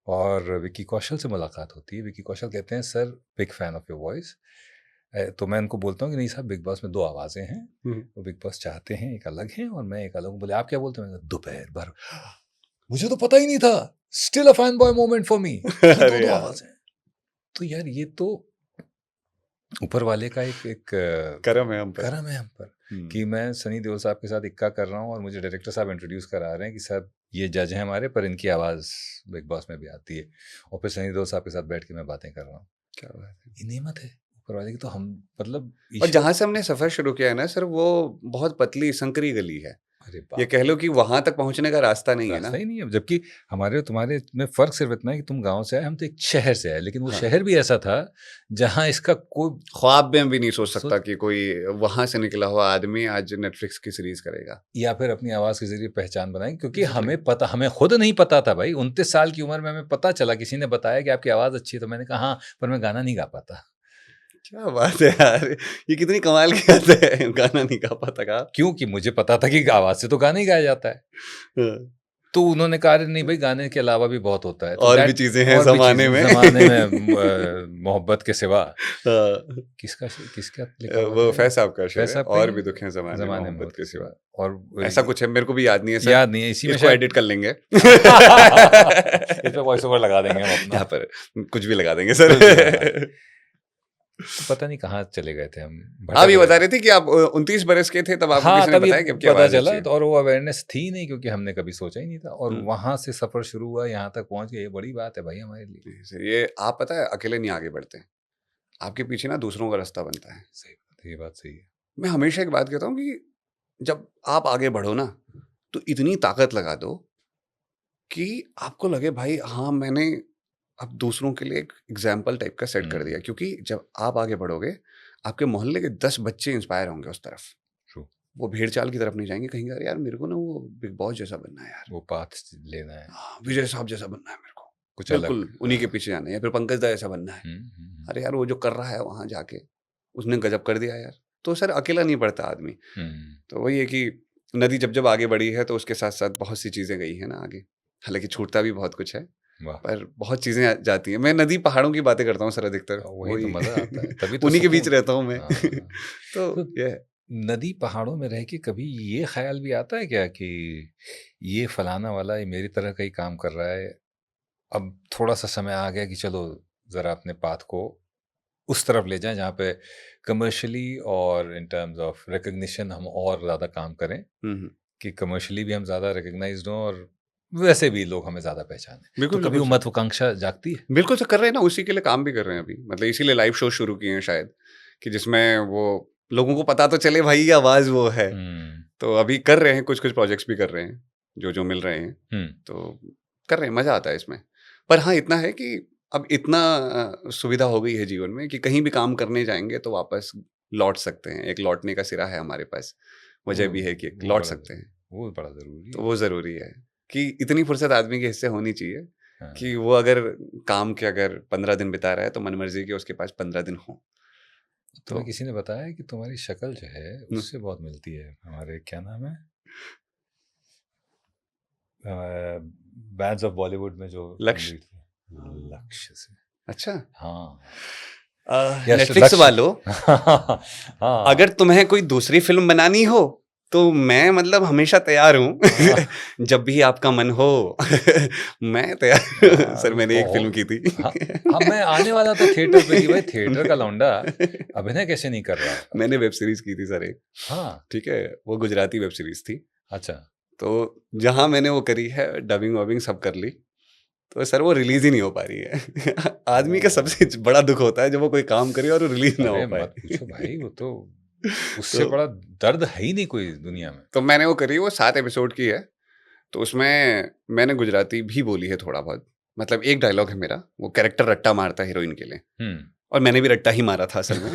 और विक्की कौशल से मुलाकात होती है। विक्की कौशल कहते हैं sir big fan of your voice. तो मैं उनको बोलता हूँ कि नहीं साहब, बिग बॉस में 2 आवाज़ें हैं, वो बिग बॉस चाहते हैं एक अलग है और मैं एक अलग हूँ। बोले आप क्या बोलते हैं? दोपहर भर, मुझे तो पता ही नहीं था। Still a fan boy moment for me. 2 आवाज़ें। तो यार ये तो ऊपर वाले का एक करम है हम पर कि मैं सनी देओल साहब के साथ इक्का कर रहा हूँ और मुझे डायरेक्टर साहब इंट्रोड्यूस करा रहे हैं कि साहब ये जज हैं हमारे, पर इनकी आवाज़ बिग बॉस में भी आती है। और फिर सनी देओल साहब के साथ बैठ के मैं बातें कर रहा हूँ। क्या बात है। ये नेमत है ऊपर वाले की। तो हम मतलब और जहाँ से हमने सफर शुरू किया है ना सर, वो बहुत पतली संकरी गली है। ये कह लो कि वहां तक पहुंचने का रास्ता नहीं है ना। ही नहीं है। जबकि हमारे तुम्हारे में फर्क सिर्फ इतना है कि तुम गांव से आए, हम तो एक शहर से आए। लेकिन वो शहर भी ऐसा था जहां इसका कोई ख्वाब में भी नहीं सोच सकता कि कोई वहां से निकला हुआ आदमी आज नेटफ्लिक्स की सीरीज करेगा या फिर अपनी आवाज के जरिए पहचान बनाएगी। क्योंकि हमें खुद नहीं पता था भाई। 29 साल की उम्र में हमें पता चला, किसी ने बताया कि आपकी आवाज अच्छी है। तो मैंने कहा हाँ, पर मैं गाना नहीं गा पाता। क्या बात है यार, ये कितनी कमाल की बात है। गाना नहीं गा पाता का? क्योंकि मुझे पता था कि आवाज से तो गाना ही गाया जाता है। तो उन्होंने कहा नहीं भाई, गाने के अलावा भी बहुत होता है। तो और भी चीजें हैं जमाने में मोहब्बत के सिवा। किसका वो फैज साहब का शेर है, और भी दुख हैं जमाने में मोहब्बत के सिवा। और ऐसा कुछ है, मेरे को भी याद नहीं है सर। याद नहीं है, इसी में इसको एडिट कर लेंगे। इस पे वॉइस ओवर लगा देंगे हम अपना। यहाँ पर कुछ भी लगा देंगे सर। तो पता नहीं कहाँ चले गए थे हम। आप ये बता रहे थे कि आप 29 बरस के थे तब आपको किसी ने बताया कि आपकी पता आवाज चला। अच्छी है। और वो अवेयरनेस थी नहीं, क्योंकि हमने कभी सोचा ही नहीं था। और वहां से सफर शुरू हुआ, यहाँ तक पहुंच गए। ये बड़ी बात है भाई हमारे लिए। ये आप पता है, अकेले नहीं आगे बढ़ते, आपके पीछे ना दूसरों का रास्ता बनता है। सही बात है, ये बात सही है। मैं हमेशा एक बात कहता हूँ कि जब आप आगे बढ़ो ना, तो इतनी ताकत लगा दो कि आपको लगे भाई हाँ, मैंने अब दूसरों के लिए एक एग्जाम्पल टाइप का सेट कर दिया। क्योंकि जब आप आगे बढ़ोगे, आपके मोहल्ले के 10 बच्चे इंस्पायर होंगे उस तरफ। वो भेड़ चाल की तरफ नहीं जाएंगे, कहेंगे अरे यार मेरे को ना वो बिग बॉस जैसा बनना है यार, वो पाथ लेना है, विजय साहब जैसा बनना है, मेरे को कुछ बिल्कुल उन्हीं के पीछे जाना है, या फिर पंकज दा ऐसा बनना है। अरे यार वो जो कर रहा है वहां जाके, उसने गजब कर दिया यार। तो सर अकेला नहीं पड़ता आदमी। तो वही है कि नदी जब जब आगे बढ़ी है तो उसके साथ साथ बहुत सी चीजें गई है ना आगे। हालांकि छूटता भी बहुत कुछ है, पर बहुत चीजें जाती हैं। मैं नदी पहाड़ों की बातें करता हूँ सर अधिकतर, वही तो मजा आता है। तभी तो उन्हीं के बीच रहता हूँ मैं। तो ये नदी पहाड़ों में रह के कभी ये ख्याल भी आता है क्या कि ये फलाना वाला ये मेरी तरह का ही काम कर रहा है, अब थोड़ा सा समय आ गया कि चलो जरा अपने पाथ को उस तरफ ले जाएं जहाँ पे कमर्शियली और इन टर्म्स ऑफ रिकग्निशन हम और ज़्यादा काम करें, कि कमर्शियली भी हम ज़्यादा रिकग्नाइज्ड हों और वैसे भी लोग हमें ज़्यादा पहचानें। बिल्कुल, तो कभी वो महत्वाकांक्षा जागती है? बिल्कुल सर, कर रहे हैं ना, उसी के लिए काम भी कर रहे हैं अभी। मतलब इसीलिए लाइव शो शुरू किए हैं शायद, कि जिसमें वो लोगों को पता तो चले भाई ये आवाज़ वो है। तो अभी कर रहे हैं, कुछ कुछ प्रोजेक्ट्स भी कर रहे हैं, जो मिल रहे हैं। तो कर रहे हैं, मज़ा आता है इसमें। पर हाँ इतना है कि अब इतना सुविधा हो गई है जीवन में कि कहीं भी काम करने जाएंगे तो वापस लौट सकते हैं। एक लौटने का सिरा है हमारे पास, वजह भी है कि लौट सकते हैं। वो बड़ा ज़रूरी है। तो वो ज़रूरी है कि इतनी फुर्सत आदमी के हिस्से होनी चाहिए कि वो अगर काम के अगर 15 दिन बिता रहा है तो मन मर्जी के उसके पास 15 दिन हो। तो किसी ने बताया कि तुम्हारी शक्ल जो है उससे बहुत मिलती है हमारे, क्या नाम है, बैंड्स ऑफ बॉलीवुड में जो लक्ष्य से। अच्छा हाँ, नेटफ्लिक्स वालों, अगर तुम्हें कोई दूसरी फिल्म बनानी हो तो मैं मतलब हमेशा तैयार हूँ। जब भी आपका मन हो मैं तैयार। सर मैंने एक फिल्म की थी। हाँ, मैं आने वाला था थिएटर पे कि भाई थिएटर का लौंडा अभिनय कैसे नहीं कर रहा। मैंने वेब सीरीज की थी सर एक। हाँ ठीक है, वो गुजराती वेब सीरीज थी। अच्छा। तो जहाँ मैंने वो करी है, डबिंग वबिंग सब कर ली, तो सर वो रिलीज ही नहीं हो पा रही है। आदमी का सबसे बड़ा दुख होता है जब वो कोई काम करे और वो रिलीज ना हो अरे पाए। मत पूछो भाई, वो तो उससे तो बड़ा दर्द है ही नहीं कोई दुनिया में। तो मैंने वो करी, वो 7 एपिसोड की है। तो उसमें मैंने गुजराती भी बोली है थोड़ा बहुत, मतलब एक डायलॉग है मेरा, वो कैरेक्टर रट्टा मारता है हीरोइन के लिए, और मैंने भी रट्टा ही मारा था असल में।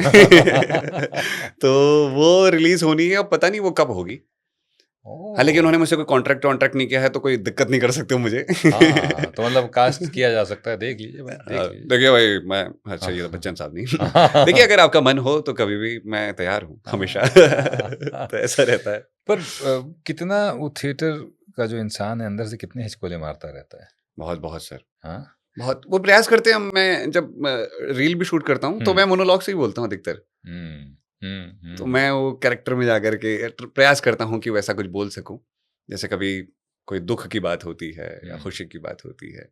तो वो रिलीज होनी है, और पता नहीं वो कब होगी। हालांकि उन्होंने मुझसे कोई कॉन्ट्रैक्ट वॉन्ट्रैक्ट नहीं किया है, तो कोई दिक्कत नहीं कर सकते हो मुझे। हाँ, तो मतलब कास्ट किया जा सकता है, देख लीजिए भाई, देख लीजिए। देखिए भाई, मैं अच्छा ये तो बच्चन साहब नहीं। देखिए अगर आपका मन हो तो कभी भी मैं तैयार हूँ हमेशा। तो ऐसा रहता है। पर कितना वो थिएटर का जो इंसान है अंदर से कितने हिचकोले मारता रहता है। बहुत बहुत सर, हाँ, बहुत वो प्रयास करते हैं। मैं जब रील भी शूट करता हूँ तो मैं मोनोलॉग से ही बोलता हूँ अधिकतर। तो मैं वो कैरेक्टर में जाकर के प्रयास करता हूँ कि वैसा कुछ बोल सकूं। जैसे कभी कोई दुख की बात होती है या खुशी की बात होती है,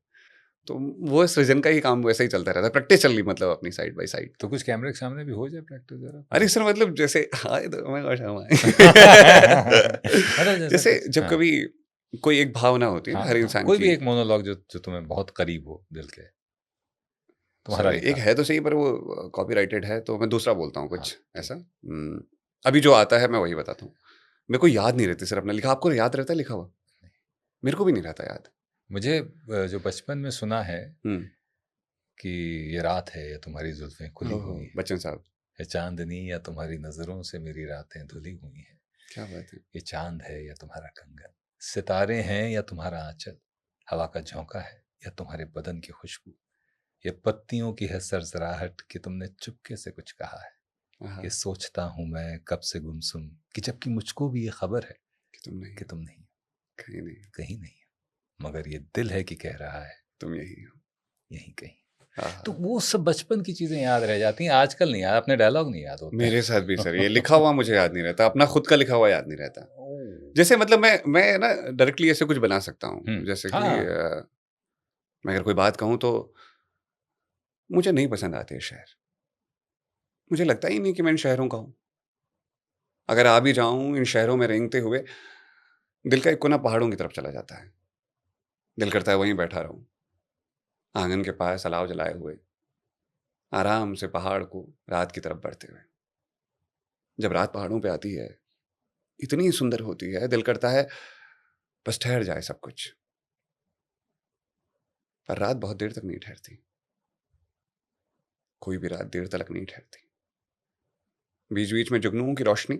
तो वो सृजन का ही काम वैसा ही चलता रहता है। प्रैक्टिस चल रही मतलब अपनी साइड बाय साइड। तो कुछ कैमरे के सामने भी हो जाए प्रैक्टिस जरा। अरे सर मतलब जैसे आए तो मैं मतलब जैसे कुछ, जब हाँ, कभी कोई एक भावना होती है ना हाँ, हर हाँ, इंसान कोई की। भी एक मोनोलॉग जो जो तुम्हें बहुत करीब हो दिल के, सर तुम्हारा ही एक था। है तो सही, पर वो कॉपीराइटेड है, तो मैं दूसरा बोलता हूँ हाँ, कुछ ठीक। ऐसा। अभी जो आता है मैं वही बताता हूँ। मेरे को याद नहीं रहती सर अपना लिखा। आपको याद रहता है लिखा हुआ? मेरे को भी नहीं रहता याद। मुझे जो बचपन में सुना है हम्म। कि ये रात है या तुम्हारी जुल्फें खुली ओहो, हुई हैं, बच्चन साहब, ये चांदनी या तुम्हारी नजरों से मेरी रातें धुली हुई हैं, क्या बात है। ये चांद है या तुम्हारा कंगन, सितारे हैं या तुम्हारा आंचल, हवा का झोंका है या तुम्हारे बदन की खुशबू, ये पत्तियों की है सरसराहट कि तुमने चुपके से कुछ कहा है, हाँ, ये सोचता हूं मैं कब से गुमसुम कि जबकि मुझको भी ये खबर है कि तुम नहीं कि हो, तुम नहीं हो, कहीं नहीं हो, कहीं नहीं हो, मगर ये दिल है कि कह रहा है तुम यही हो। यहीं कहीं। हाँ, तो वो सब बचपन की चीजें याद रह जाती हैं, आजकल नहीं याद, अपने डायलॉग नहीं याद होते मेरे साथ भी सर ये हैं। लिखा हुआ मुझे याद नहीं रहता, अपना खुद का लिखा हुआ याद नहीं रहता। जैसे मतलब मैं ना डायरेक्टली ऐसे कुछ बना सकता हूँ, जैसे कि हाँ, मैं अगर कोई बात कहूँ तो मुझे नहीं पसंद आते ये शहर। मुझे लगता ही नहीं कि मैं इन शहरों का हूँ। अगर आ भी जाऊँ इन शहरों में रेंगते हुए, दिल का एक कोना पहाड़ों की तरफ चला जाता है। दिल करता है वहीं बैठा रहूं, आंगन के पास अलाव जलाए हुए, आराम से पहाड़ को रात की तरफ बढ़ते हुए। जब रात पहाड़ों पे आती है, इतनी सुंदर होती है, दिल करता है बस ठहर जाए सब कुछ। पर रात बहुत देर तक नहीं ठहरती। कोई भी रात देर तक नहीं ठहरती। बीच बीच में जुगनुओं की रोशनी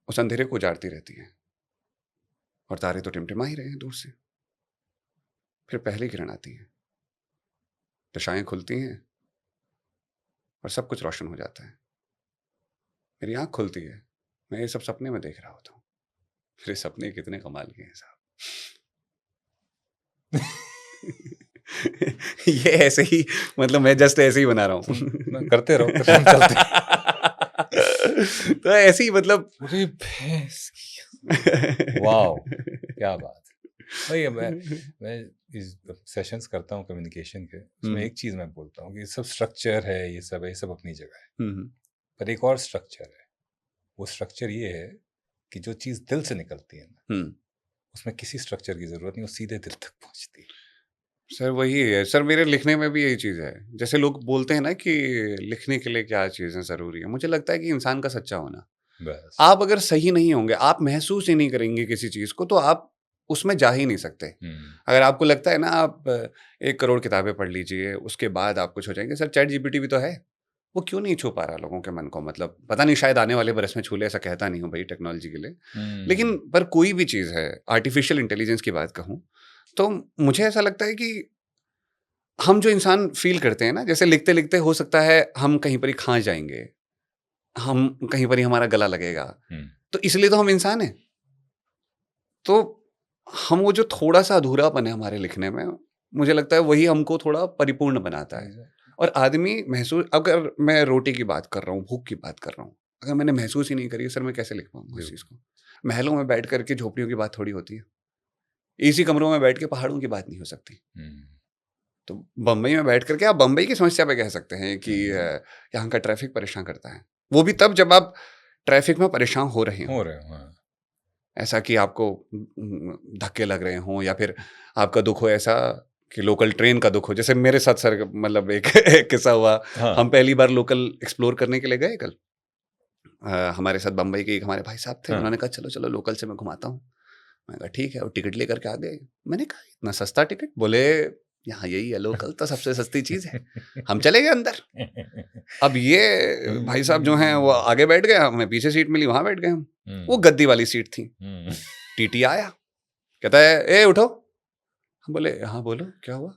उस अंधेरे को उजाड़ती रहती है, और तारे तो टिमटिमा ही रहे हैं दूर से। फिर पहली किरण आती है, दिशाएं खुलती हैं, और सब कुछ रोशन हो जाता है। मेरी आंख खुलती है, मैं ये सब सपने में देख रहा होता हूँ। फिर सपने कितने कमाल के हैं साहब। ये ऐसे ही, मतलब मैं जस्ट ऐसे ही बना रहा हूँ। करते रहो, हम चलते तो ऐसे ही मतलब पूरी भैंस की। वाओ, क्या बात है। भाई मैं इस सेशंस करता हूँ कम्युनिकेशन के, उसमें एक चीज मैं बोलता हूँ कि सब स्ट्रक्चर है, ये सब अपनी जगह है, पर एक और स्ट्रक्चर है। वो स्ट्रक्चर ये है कि जो चीज दिल से निकलती है ना, उसमें किसी स्ट्रक्चर की जरूरत नहीं, वो सीधे दिल तक पहुंचती है। सर वही है सर, मेरे लिखने में भी यही चीज़ है। जैसे लोग बोलते हैं ना कि लिखने के लिए क्या चीज़ें ज़रूरी है, मुझे लगता है कि इंसान का सच्चा होना। बस। आप अगर सही नहीं होंगे, आप महसूस ही नहीं करेंगे किसी चीज़ को, तो आप उसमें जा ही नहीं सकते। अगर आपको लगता है ना आप 1 करोड़ किताबें पढ़ लीजिए, उसके बाद आप कुछ हो जाएंगे। सर चैट जीपीटी भी तो है, वो क्यों नहीं छू पा रहा लोगों के मन को? मतलब पता नहीं, शायद आने वाले बरस में छू ले, ऐसा कहता नहीं हूँ भाई टेक्नोलॉजी के लिए। लेकिन पर कोई भी चीज़ है, आर्टिफिशियल इंटेलिजेंस की बात कहूँ, तो मुझे ऐसा लगता है कि हम जो इंसान फ़ील करते हैं ना, जैसे लिखते-लिखते हो सकता है हम कहीं पर ही खा जाएँगे, हम कहीं पर ही हमारा गला लगेगा, तो इसलिए तो हम इंसान हैं। तो हम वो जो थोड़ा-सा अधूरापन है हमारे लिखने में, मुझे लगता है वही हमको थोड़ा परिपूर्ण बनाता है। और आदमी महसूस, अगर मैं रोटी की बात कर रहा हूँ, भूख की बात कर रहा हूँ, अगर मैंने महसूस ही नहीं करी, सर मैं कैसे लिख पाऊँगा उस चीज़ को? महलों में बैठ कर के झोपड़ियों की बात थोड़ी होती है। एसी कमरों में बैठ के पहाड़ों की बात नहीं हो सकती। तो बम्बई में बैठ करके आप बम्बई की समस्या पे कह सकते हैं कि यहाँ का ट्रैफिक परेशान करता है। वो भी तब जब आप ट्रैफिक में परेशान हो रहे हो। हाँ। ऐसा कि आपको धक्के लग रहे हों, या फिर आपका दुख हो ऐसा कि लोकल ट्रेन का दुख हो। जैसे मेरे साथ सर, मतलब एक एक किस्सा हुआ। हाँ। हम पहली बार लोकल एक्सप्लोर करने के लिए गए कल। हमारे साथ बम्बई के एक हमारे भाई साहब थे, हाँ। उन्होंने कहा चलो चलो लोकल से मैं घुमाता हूँ। मैंने कहा ठीक है, और टिकट लेकर के आ गए। मैंने कहा इतना सस्ता टिकट? बोले यहाँ यही है, लोकल तो सबसे सस्ती चीज़ है। हम चले गए अंदर। अब ये भाई साहब जो हैं वो आगे बैठ गए, हमें पीछे सीट मिली, वहाँ बैठ गए हम। वो गद्दी वाली सीट थी। टीटी आया, कहता है ए उठो। हम बोले हाँ बोलो क्या हुआ?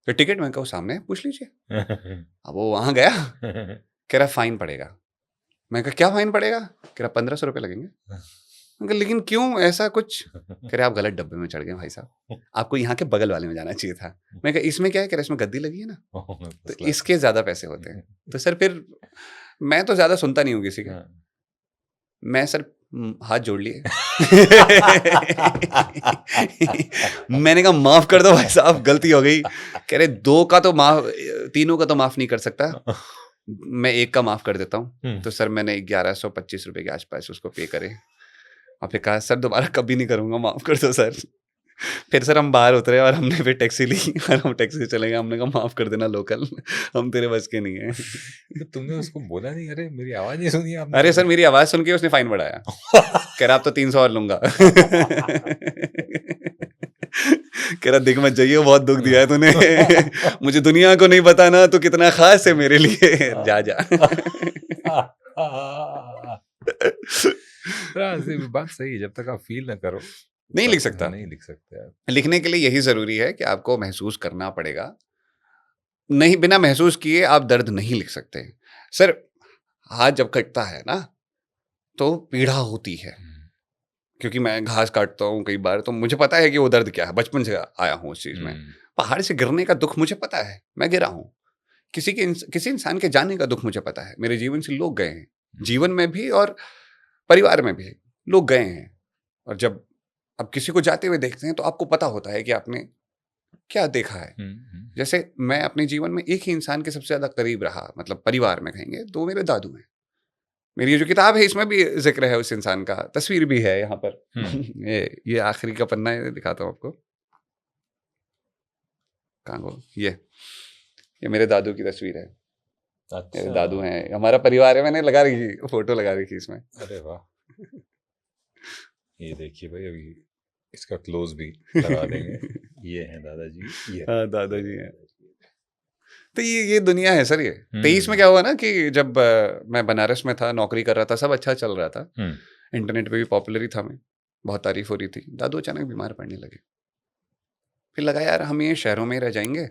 फिर टिकट? मैं कहा सामने है, पूछ लीजिए। अब वो वहाँ गया, कह रहा फाइन पड़ेगा। मैं कहा क्या फाइन पड़ेगा? कह रहा 1500 रुपये लगेंगे। मैं कहा लेकिन क्यों, ऐसा कुछ? कह रहे आप गलत डब्बे में चढ़ गए भाई साहब, आपको यहाँ के बगल वाले में जाना चाहिए था। मैं कहा इसमें क्या है? कह रहा इसमें गद्दी लगी है ना, तो इसके ज़्यादा पैसे होते हैं। तो सर फिर मैं तो ज़्यादा सुनता नहीं हूँ किसी का। मैं सर हाथ जोड़ लिए। मैंने कहा माफ कर दो भाई साहब, गलती हो गई। कह रहे 2 का तो माफ, 3 का तो माफ नहीं कर सकता, मैं 1 का माफ कर देता हूँ। तो सर मैंने 1125 रुपये के आसपास उसको पे करे, और फिर कहा सर दोबारा कभी नहीं करूँगा, माफ कर दो सर। फिर सर हम बाहर उतरे और हमने फिर टैक्सी ली और हम टैक्सी से चले गए। हमने कहा माफ कर देना लोकल, हम तेरे बस के नहीं है। तो तुमने उसको बोला नहीं, अरे मेरी आवाज नहीं सुनी आपने? अरे सर मेरी आवाज सुन के उसने फाइन बढ़ाया। कह रहा आप तो 300 और लूंगा। कह रहा देख मत जाइए, बहुत दुख दिया है तूने। मुझे दुनिया को नहीं बताना तो कितना खास है मेरे लिए। जा जा। बात सही है, जब तक आप फील ना करो नहीं लिख सकता। नहीं लिख सकते आप। लिखने के लिए यही जरूरी है कि आपको महसूस करना पड़ेगा। नहीं, बिना महसूस किए आप दर्द नहीं लिख सकते। सर हाथ जब कटता है ना तो पीड़ा होती है, क्योंकि मैं घास काटता हूँ कई बार, तो मुझे पता है कि वो दर्द क्या है। बचपन से आया हूँ उस चीज़ में। पहाड़ से गिरने का दुख मुझे पता है, मैं गिरा हूँ। किसी इंसान के जाने का दुख मुझे पता है। मेरे जीवन से लोग गए हैं, जीवन में भी और परिवार में भी लोग गए हैं। और जब अब किसी को जाते हुए देखते हैं तो आपको पता होता है कि आपने क्या देखा है। जैसे मैं अपने जीवन में एक ही इंसान के सबसे ज़्यादा करीब रहा, मतलब परिवार में कहेंगे तो मेरे दादू हैं। मेरी ये जो किताब है इसमें भी जिक्र है उस इंसान का, तस्वीर भी है यहाँ पर। ये आखिरी का पन्ना है, दिखाता हूँ आपको। कहाँ गो? ये मेरे दादू की तस्वीर है। अच्छा। मेरे दादू हैं, हमारा परिवार है। मैंने लगा रखी, फोटो लगा रखी इसमें। अरे वाह। ये देखिए भाई, अभी इसका क्लोज भी लगा देंगे। ये हैं दादाजी, ये हाँ दादाजी हैं। तो ये दुनिया है सर। ये 23 में क्या हुआ ना कि जब मैं बनारस में था, नौकरी कर रहा था, सब अच्छा चल रहा था, इंटरनेट पे भी पॉपुलर ही था मैं, बहुत तारीफ हो रही थी। दादू अचानक बीमार पड़ने लगे। फिर लगा यार हम ये शहरों में ही रह जाएंगे,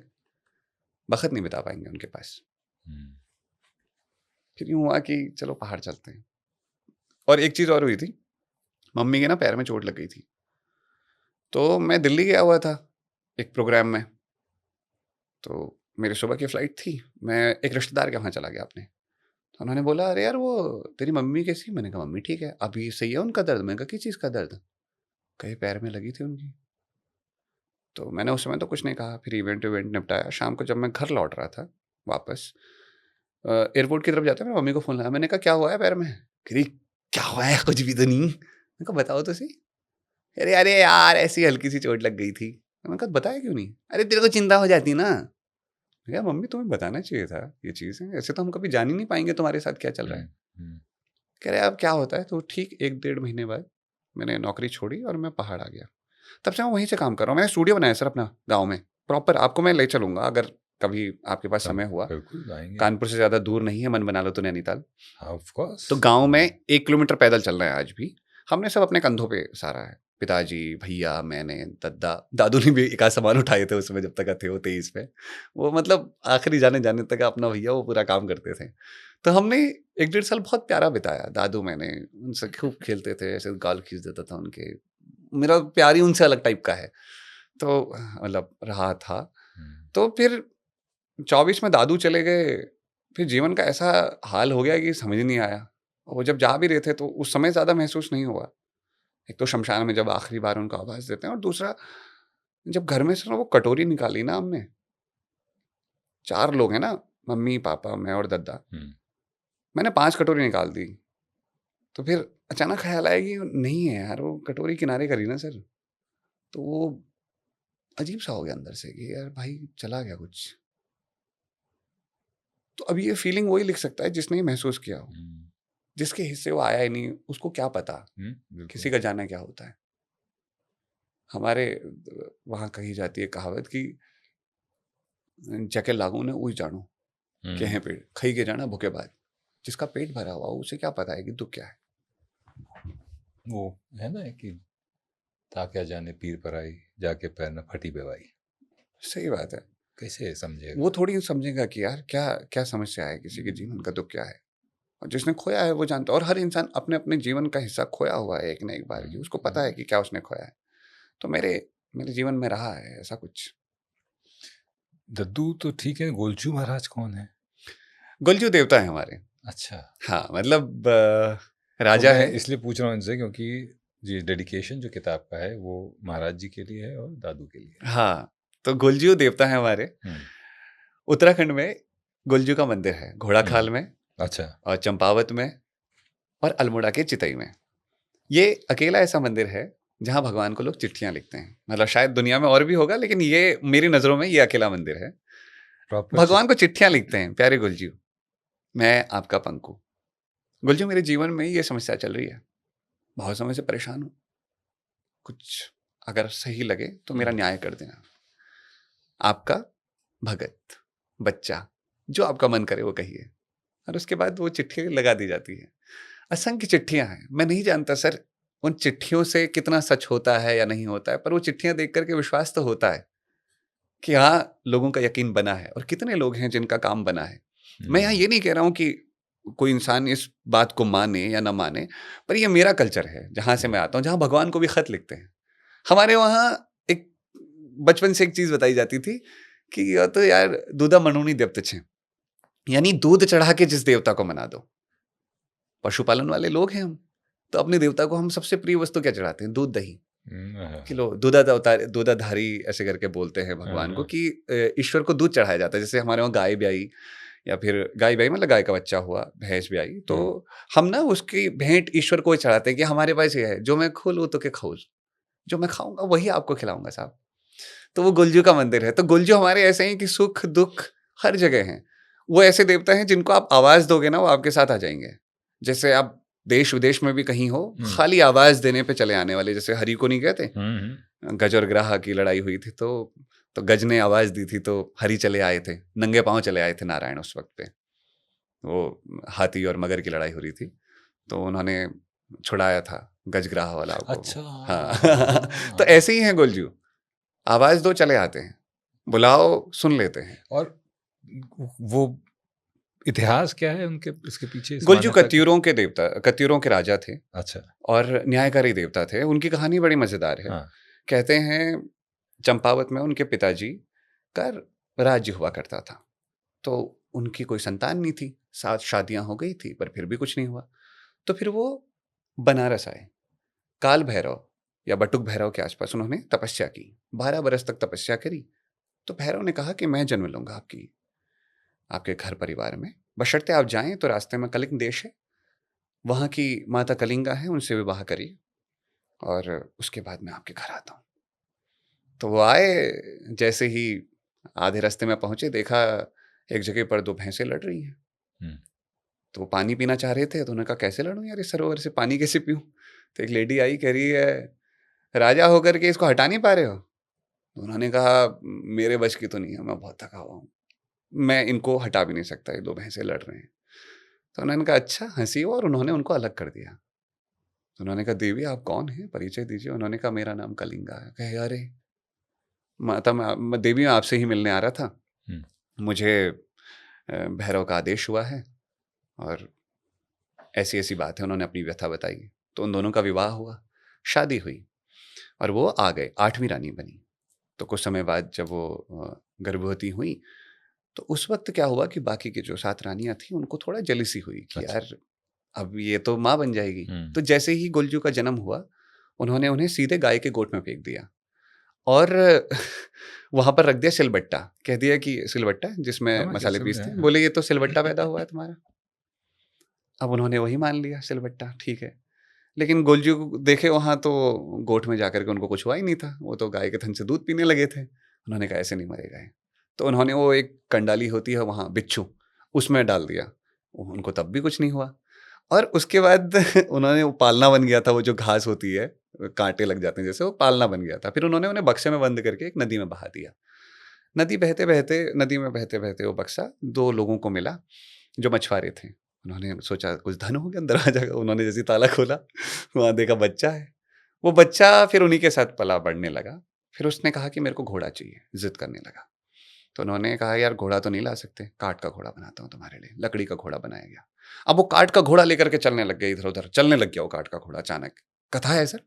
वक्त नहीं बिता पाएंगे उनके पास। फिर यूँ हुआ कि चलो पहाड़ चलते हैं। और एक चीज़ और हुई थी, मम्मी के ना पैर में चोट लग गई थी। तो मैं दिल्ली गया हुआ था एक प्रोग्राम में, तो मेरी सुबह की फ़्लाइट थी। मैं एक रिश्तेदार के वहाँ चला गया अपने। तो उन्होंने बोला अरे यार वो तेरी मम्मी कैसी? मैंने कहा मम्मी ठीक है। अभी सही है उनका दर्द? मैंने कहा किस चीज़ का दर्द? कहीं पैर में लगी थी उनकी। तो मैंने उस समय तो कुछ नहीं कहा। फिर इवेंट निपटाया। शाम को जब मैं घर लौट रहा था वापस, एयरपोर्ट की तरफ जाते मेरी मम्मी को फ़ोन लगा। मैंने कहा क्या हुआ है पैर में? कह रही क्या हुआ है, कुछ भी तो नहीं। मैंने कहा बताओ तो सही। अरे अरे यार ऐसी हल्की सी चोट लग गई थी। मैंने कहा बताया क्यों नहीं? अरे तेरे को चिंता हो जाती ना। यार मम्मी तुम्हें बताना चाहिए था ये चीज़ें, ऐसे तो हम कभी जान ही नहीं पाएंगे तुम्हारे साथ क्या चल रहा है। कह रहे अब क्या होता है? तो ठीक 1-1.5 महीने बाद मैंने नौकरी छोड़ी और मैं पहाड़ आ गया। तब से मैं वहीं से काम कर रहा हूँ। मैंने स्टूडियो बनाया सर अपना गाँव में प्रॉपर। आपको मैं ले चलूँगा अगर कभी आपके पास समय हुआ। कानपुर से ज़्यादा दूर नहीं है, मन बना लो तो नैनीताल। Of course. तो गाँव में 1 किलोमीटर पैदल चल रहे हैं आज भी। हमने सब अपने कंधों पे सारा है, पिताजी, भैया, मैंने, दादू ने भी एक आध सामान उठाए थे उसमें जब तक थे वो 23 में। वो मतलब आखिरी जाने तक अपना भैया वो पूरा काम करते थे। तो हमने 1-1.5 साल बहुत प्यारा बिताया। दादू मैंने उनसे खूब खेलते थे, ऐसे गाल खींच देता था उनके। मेरा प्यार ही उनसे अलग टाइप का है, तो मतलब रहा था। तो फिर 24 में दादू चले गए। फिर जीवन का ऐसा हाल हो गया कि समझ नहीं आया। वो जब जा भी रहे थे तो उस समय ज़्यादा महसूस नहीं हुआ। एक तो शमशान में जब आखिरी बार उनको आवाज़ देते हैं, और दूसरा जब घर में से ना वो कटोरी निकाली ना हमने, 4 लोग हैं ना, मम्मी, पापा, मैं और दद्दा। मैंने 5 कटोरी निकाल दी। तो फिर अचानक ख्याल आया कि नहीं है यार, वो कटोरी किनारे करी ना सर, तो वो अजीब सा हो गया अंदर से कि यार भाई चला गया कुछ। तो अब ये फीलिंग वही लिख सकता है जिसने ये महसूस किया हो, जिसके हिस्से वो आया ही नहीं, उसको क्या पता किसी का जाना क्या होता है। हमारे वहाँ कही जाती है कहावत कि जके लागू ने उस जानो के हैं पेड़ खई के जाना भूखे बाद। जिसका पेट भरा हुआ उसे क्या पता है कि दुख क्या है। वो है ना कि था क्या जाने पीर पर आई जाके पैर न फटी बेवाई। सही बात है। कैसे समझेगा वो थोड़ी समझेगा कि यार क्या क्या समस्या है, किसी के जीवन का दुख क्या है। और जिसने खोया है वो जानता है, और हर इंसान अपने अपने जीवन का हिस्सा खोया हुआ है एक ना एक बार की, उसको पता है कि क्या उसने खोया है। तो मेरे मेरे जीवन में रहा है ऐसा कुछ। दद्दू तो ठीक है, गोलचू महाराज कौन है? गोलजू देवता है हमारे। अच्छा, हाँ मतलब तो राजा मैं है। इसलिए पूछ रहा हूँ इनसे क्योंकि ये डेडिकेशन जो किताब का है वो महाराज जी के लिए है और दादू के लिए है। हाँ, तो गोलजू देवता है हमारे। उत्तराखंड में गोलजू का मंदिर है, घोड़ाखाल में अच्छा, और चंपावत में और अल्मोड़ा के चितई में। ये अकेला ऐसा मंदिर है जहाँ भगवान को लोग चिट्ठियां लिखते हैं। मतलब शायद दुनिया में और भी होगा, लेकिन ये मेरी नज़रों में ये अकेला मंदिर है। प्रॉपर भगवान को चिट्ठियां लिखते हैं, प्यारे गुलजू, मैं आपका पंकु। गुलजू, मेरे जीवन में ये समस्या चल रही है, बहुत समय से परेशान हूँ, कुछ अगर सही लगे तो मेरा न्याय कर देना। आपका भगत, बच्चा, जो आपका मन करे वो कहिए। और उसके बाद वो चिट्ठी लगा दी जाती है। असंख्य चिट्ठियां हैं, मैं नहीं जानता सर उन चिट्ठियों से कितना सच होता है या नहीं होता है, पर वो चिट्ठियां देख करके विश्वास तो होता है कि हाँ, लोगों का यकीन बना है। और कितने लोग हैं जिनका काम बना है। मैं यहाँ ये नहीं कह रहा हूँ कि कोई इंसान इस बात को माने या ना माने, पर ये मेरा कल्चर है जहाँ से मैं आता हूँ, जहाँ भगवान को भी खत लिखते हैं। हमारे वहाँ एक बचपन से एक चीज बताई जाती थी कि या तो यार दूधा मनुनी देवते छे, यानी दूध चढ़ा के जिस देवता को मना दो। पशुपालन वाले लोग हैं हम, तो अपने देवता को हम सबसे प्रिय वस्तु क्या चढ़ाते हैं? दूध दही। किलो दूधाधारी ऐसे करके बोलते हैं भगवान को कि ईश्वर को दूध चढ़ाया जाता है। जैसे हमारे वहाँ गाय ब्याई, या फिर गाय ब्याई मतलब गाय का बच्चा हुआ, भैंस ब्याई, तो हम ना उसकी भेंट ईश्वर को चढ़ाते हैं कि हमारे पास ये है, जो मैं खोलूँ तो के खोल, जो मैं खाऊंगा वही आपको खिलाऊंगा साहब। तो वो गुलजू का मंदिर है। तो गुलजू हमारे ऐसे हैं कि सुख दुख हर जगह हैं। वो ऐसे देवता हैं जिनको आप आवाज दोगे ना, वो आपके साथ आ जाएंगे। जैसे आप देश विदेश में भी कहीं हो, खाली आवाज देने पे चले आने वाले। जैसे हरि को नहीं कहते, गज और ग्राह की लड़ाई हुई थी तो गज ने आवाज दी थी तो हरि चले आए थे, नंगे पांव चले आए थे नारायण उस वक्त पे। वो हाथी और मगर की लड़ाई हो रही थी, तो उन्होंने छुड़ाया था गजग्राह वाला को। अच्छा, हाँ तो ऐसे ही हैं गुलजू, आवाज दो चले आते हैं, बुलाओ सुन लेते हैं। और वो इतिहास क्या है उनके इसके पीछे? गुलजू कत्यूरों के देवता, कत्यूरों के राजा थे। अच्छा, और न्यायकारी देवता थे। उनकी कहानी बड़ी मजेदार है। कहते हैं चंपावत में उनके पिताजी का राज्य हुआ करता था, तो उनकी कोई संतान नहीं थी, 7 शादियां हो गई थी पर फिर भी कुछ नहीं हुआ। तो फिर वो बनारस आए, काल भैरव या बटुक भैरव के आसपास उन्होंने तपस्या की, 12 बरस तक तपस्या करी। तो भैरव ने कहा कि मैं जन्म लूंगा आपके घर परिवार में, बशर्ते आप जाएं तो रास्ते में कलिंग देश है, वहां की माता कलिंगा है, उनसे विवाह करिए और उसके बाद मैं आपके घर आता हूँ। तो वो आए, जैसे ही आधे रास्ते में पहुंचे, देखा एक जगह पर 2 भैंसें लड़ रही हैं। तो वो पानी पीना चाह रहे थे, तो उन्होंने कहा कैसे लड़ूं यार, इस सरोवर से पानी कैसे पीऊं? तो एक लेडी आई, कह रही है राजा होकर के इसको हटा नहीं पा रहे हो? तो उन्होंने कहा मेरे बस की तो नहीं है, मैं बहुत थका हुआ हूँ, मैं इनको हटा भी नहीं सकता, ये 2 भैंसें लड़ रहे हैं। तो उन्होंने कहा अच्छा, हंसी हो, और उन्होंने उनको अलग कर दिया। तो उन्होंने कहा देवी आप कौन हैं, परिचय दीजिए। उन्होंने कहा मेरा नाम कलिंगा है। कहे अरे माता, मैं देवी मैं आपसे ही मिलने आ रहा था, मुझे भैरव का आदेश हुआ है और ऐसी ऐसी बात है। उन्होंने अपनी व्यथा बताई। तो उन दोनों का विवाह हुआ, शादी हुई और वो आ गए, 8वीं रानी बनी। तो कुछ समय बाद जब वो गर्भवती हुई, तो उस वक्त क्या हुआ कि बाकी की जो 7 रानियां थी उनको थोड़ा जलीसी हुई कि यार अब ये तो माँ बन जाएगी। तो जैसे ही गुलजू का जन्म हुआ, उन्होंने उन्हें सीधे गाय के गोठ में फेंक दिया और वहां पर रख दिया सिलबट्टा। कह दिया कि सिलबट्टा जिसमें मसाले पीसते हैं, बोले ये तो सिलबट्टा पैदा हुआ है तुम्हारा। अब उन्होंने वही मान लिया, सिलबट्टा ठीक है। लेकिन गोलजू देखे वहाँ तो गोठ में जाकर के उनको कुछ हुआ ही नहीं था, वो तो गाय के थन से दूध पीने लगे थे। उन्होंने कहा ऐसे नहीं मरेगा ये। तो उन्होंने वो एक कंडाली होती है वहाँ बिच्छू, उसमें डाल दिया, उनको तब भी कुछ नहीं हुआ। और उसके बाद उन्होंने वो पालना बन गया था, वो जो घास होती है कांटे लग जाते हैं जैसे, वो पालना बन गया था। फिर उन्होंने उन्हें बक्से में बंद करके एक नदी में बहा दिया। नदी में बहते बहते वो बक्सा 2 लोगों को मिला जो मछुआरे थे। उन्होंने सोचा कुछ धन हो गया, अंदर आ जाएगा। उन्होंने जैसे ताला खोला, वहाँ देखा बच्चा है। वो बच्चा फिर उन्हीं के साथ पला बढ़ने लगा। फिर उसने कहा कि मेरे को घोड़ा चाहिए, जिद करने लगा। तो उन्होंने कहा यार घोड़ा तो नहीं ला सकते, काठ का घोड़ा बनाता हूँ तुम्हारे लिए। लकड़ी का घोड़ा बनाया गया। अब वो काठ का घोड़ा लेकर के चलने लग गया, इधर उधर चलने लग गया वो काठ का घोड़ा अचानक। कथा है सर।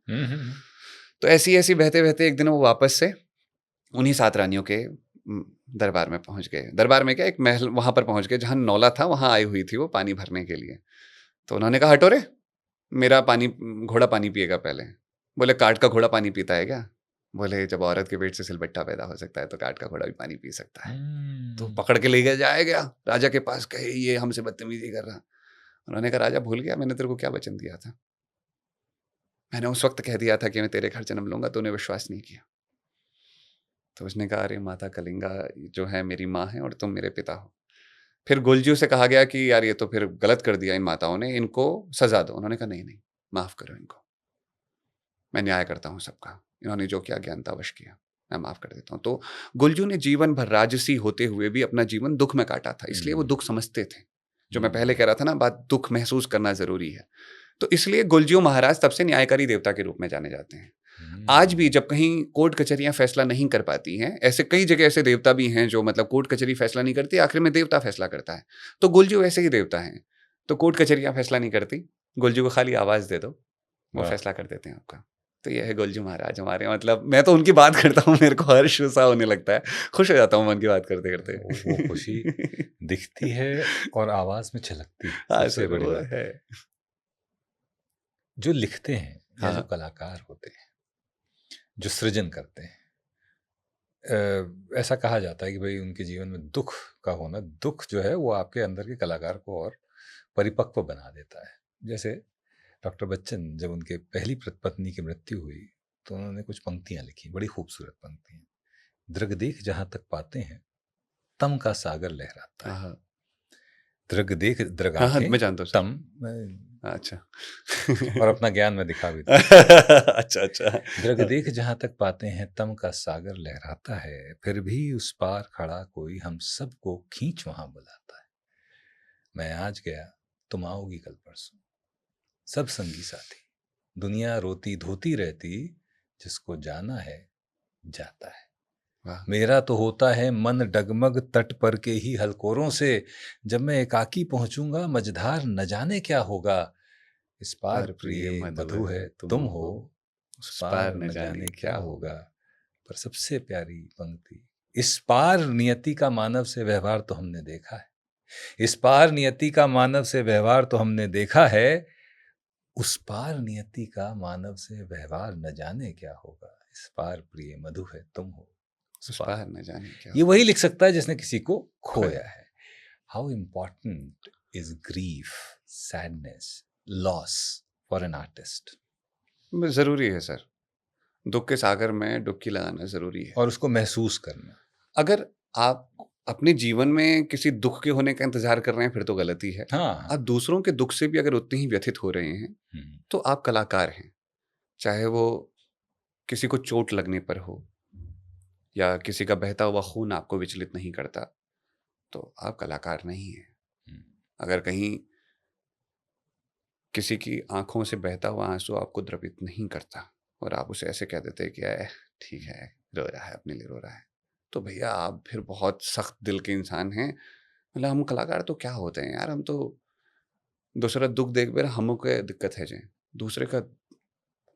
तो ऐसी ऐसी बहते बहते एक दिन वो वापस से उन्हीं 7 रानियों के दरबार में पहुंच गए। दरबार में क्या, एक महल वहां पर पहुंच गए जहां नौला था, वहां आई हुई थी वो पानी भरने के लिए। तो उन्होंने कहा हटो रे, मेरा पानी, घोड़ा पानी पिएगा पहले। बोले काठ का घोड़ा पानी पीता है क्या? बोले जब औरत के पेट से सिलबट्टा पैदा हो सकता है तो काठ का घोड़ा भी पानी पी सकता है। तो पकड़ के ले जाया गया राजा के पास, कहे ये हमसे बदतमीजी कर रहा। उन्होंने कहा राजा भूल गया मैंने तेरे को क्या वचन दिया था? मैंने उस वक्त कह दिया था कि मैं तेरे घर जन्म लूंगा, तूने विश्वास नहीं किया। तो उसने कहा अरे माता कलिंगा जो है मेरी माँ है और तुम मेरे पिता हो। फिर गुलजू से कहा गया कि यार ये तो फिर गलत कर दिया इन माताओं ने, इनको सजा दो। उन्होंने कहा नहीं नहीं, माफ करो इनको, मैं न्याय करता हूँ सबका, इन्होंने जो किया ज्ञानतावश किया, मैं माफ कर देता हूँ। तो गुलजू ने जीवन भर राजसी होते हुए भी अपना जीवन दुख में काटा था, इसलिए वो दुख समझते थे। जो मैं पहले कह रहा था ना बात, दुख महसूस करना जरूरी है। तो इसलिए गुलजू महाराज तब से न्यायकारी देवता के रूप में जाने जाते हैं। आज भी जब कहीं कोर्ट कचहरियां फैसला नहीं कर पाती हैं, ऐसे कई जगह ऐसे देवता भी हैं जो मतलब कोर्ट कचहरी फैसला नहीं करती, आखिर में देवता फैसला करता है। तो गुलजू ऐसे ही देवता हैं। तो कोर्ट कचहरियां फैसला नहीं करती, गुलजू को खाली आवाज दे दो, वो फैसला कर देते हैं आपका। तो ये है गुलजू महाराज हमारे। मतलब मैं तो उनकी बात करता हूँ, मेरे को हर्ष सा होने लगता है, खुश हो जाता हूँ उनकी बात करते करते। वो खुशी दिखती है और आवाज में छलकती है, सबसे बड़ी बात है। जो लिखते हैं या जो हाँ। कलाकार होते हैं, जो सृजन करते हैं, ऐसा कहा जाता है कि भाई उनके जीवन में दुख का होना, दुख जो है वो आपके अंदर के कलाकार को और परिपक्व बना देता है। जैसे डॉक्टर बच्चन जब उनके पहली पत्नी की मृत्यु हुई तो उन्होंने कुछ पंक्तियां लिखी, बड़ी खूबसूरत पंक्तियां। दृग देख जहां तक पाते हैं तम का सागर लहराता है। दृग देख, दृग आंखें, मैं जानता हूँ तम। अच्छा। और अपना ज्ञान में दिखा भी था। अच्छा अच्छा। दृग देख जहां तक पाते हैं तम का सागर लहराता है, फिर भी उस पार खड़ा कोई हम सबको खींच वहां बुलाता है। मैं आज गया तुम आओगी कल परसों, सब संगी साथी, दुनिया रोती धोती रहती, जिसको जाना है जाता है। मेरा तो होता है मन डगमग तट पर के ही हलकोरों से, जब मैं एकाकी पहुंचूंगा मझधार न जाने क्या होगा। इस पार प्रिय मधु है तुम हो, उस पार न जाने क्या होगा। पर सबसे प्यारी पंक्ति, इस पार नियति का मानव से व्यवहार तो हमने देखा है, इस पार नियति का मानव से व्यवहार तो हमने देखा है, उस पार नियति का मानव से व्यवहार न जाने क्या होगा। इस पार प्रिय मधु है तुम हो, उस पार न जाने क्या। ये वही लिख सकता है जिसने किसी को खोया है। How important is grief, sadness, loss for an artist. जरूरी है सर, दुख के सागर में डुबकी लगाना जरूरी है और उसको महसूस करना। अगर आप अपने जीवन में किसी दुख के होने का इंतजार कर रहे हैं फिर तो गलती है। आप दूसरों के दुख से भी अगर उतने ही व्यथित हो रहे हैं तो आप कलाकार हैं। चाहे वो किसी को चोट लगने पर हो या किसी का बहता हुआ खून आपको विचलित नहीं करता तो आप कलाकार नहीं हैं। अगर कहीं किसी की आंखों से बहता हुआ आंसू आपको द्रवित नहीं करता और आप उसे ऐसे कह देते कि ठीक है, रो रहा है, अपने लिए रो रहा है, तो भैया आप फिर बहुत सख्त दिल के इंसान हैं। मतलब हम कलाकार तो क्या होते हैं यार, हम तो दूसरा दुख देख कर हमको दिक्कत है जाए, दूसरे का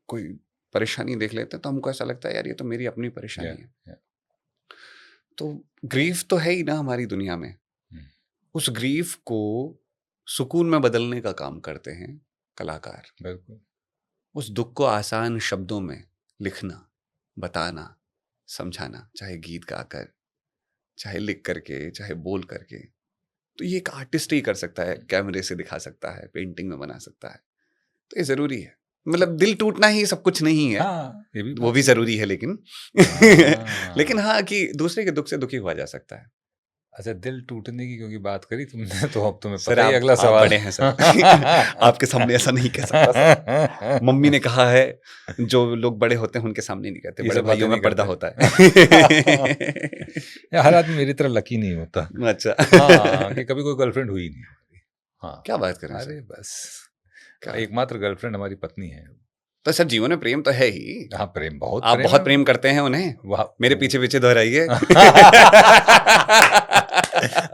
कोई परेशानी देख लेते हैं तो हमको ऐसा लगता है यार ये तो मेरी अपनी परेशानी है। तो ग्रीफ तो है ही ना हमारी दुनिया में, उस ग्रीफ को सुकून में बदलने का काम करते हैं कलाकार। बिल्कुल। उस दुख को आसान शब्दों में लिखना, बताना, समझाना, चाहे गीत गाकर, चाहे लिख करके, चाहे बोल करके, तो ये एक आर्टिस्ट ही कर सकता है, कैमरे से दिखा सकता है, पेंटिंग में बना सकता है। तो ये जरूरी है। मतलब दिल टूटना ही सब कुछ नहीं है। हाँ, ये भी वो भी जरूरी है, लेकिन हाँ। लेकिन हाँ, कि दूसरे के दुख से दुखी हुआ जा सकता है। अच्छा, दिल टूटने की क्योंकि बात करी तुमने, तो अब तुम्हें सर पता ही आप अगला सवाल। बड़े हैं सर। आपके सामने ऐसा नहीं कह सकता सर। मम्मी ने कहा है जो लोग बड़े होते हैं उनके सामने नहीं कहते, ये बड़े सब भाइयों बातें में पर्दा नहीं होता है। हर आदमी मेरी तरह लकी नहीं होता। अच्छा। हाँ, कि कभी कोई गर्लफ्रेंड हुई नहीं हमारी। हाँ, क्या बात करें अरे सर। बस क्या? एकमात्र गर्लफ्रेंड हमारी पत्नी है। तो सर जीवन में प्रेम तो है ही। हाँ, प्रेम बहुत आप प्रेम बहुत है। प्रेम करते हैं उन्हें, वाह, मेरे पीछे पीछे दोहराइए।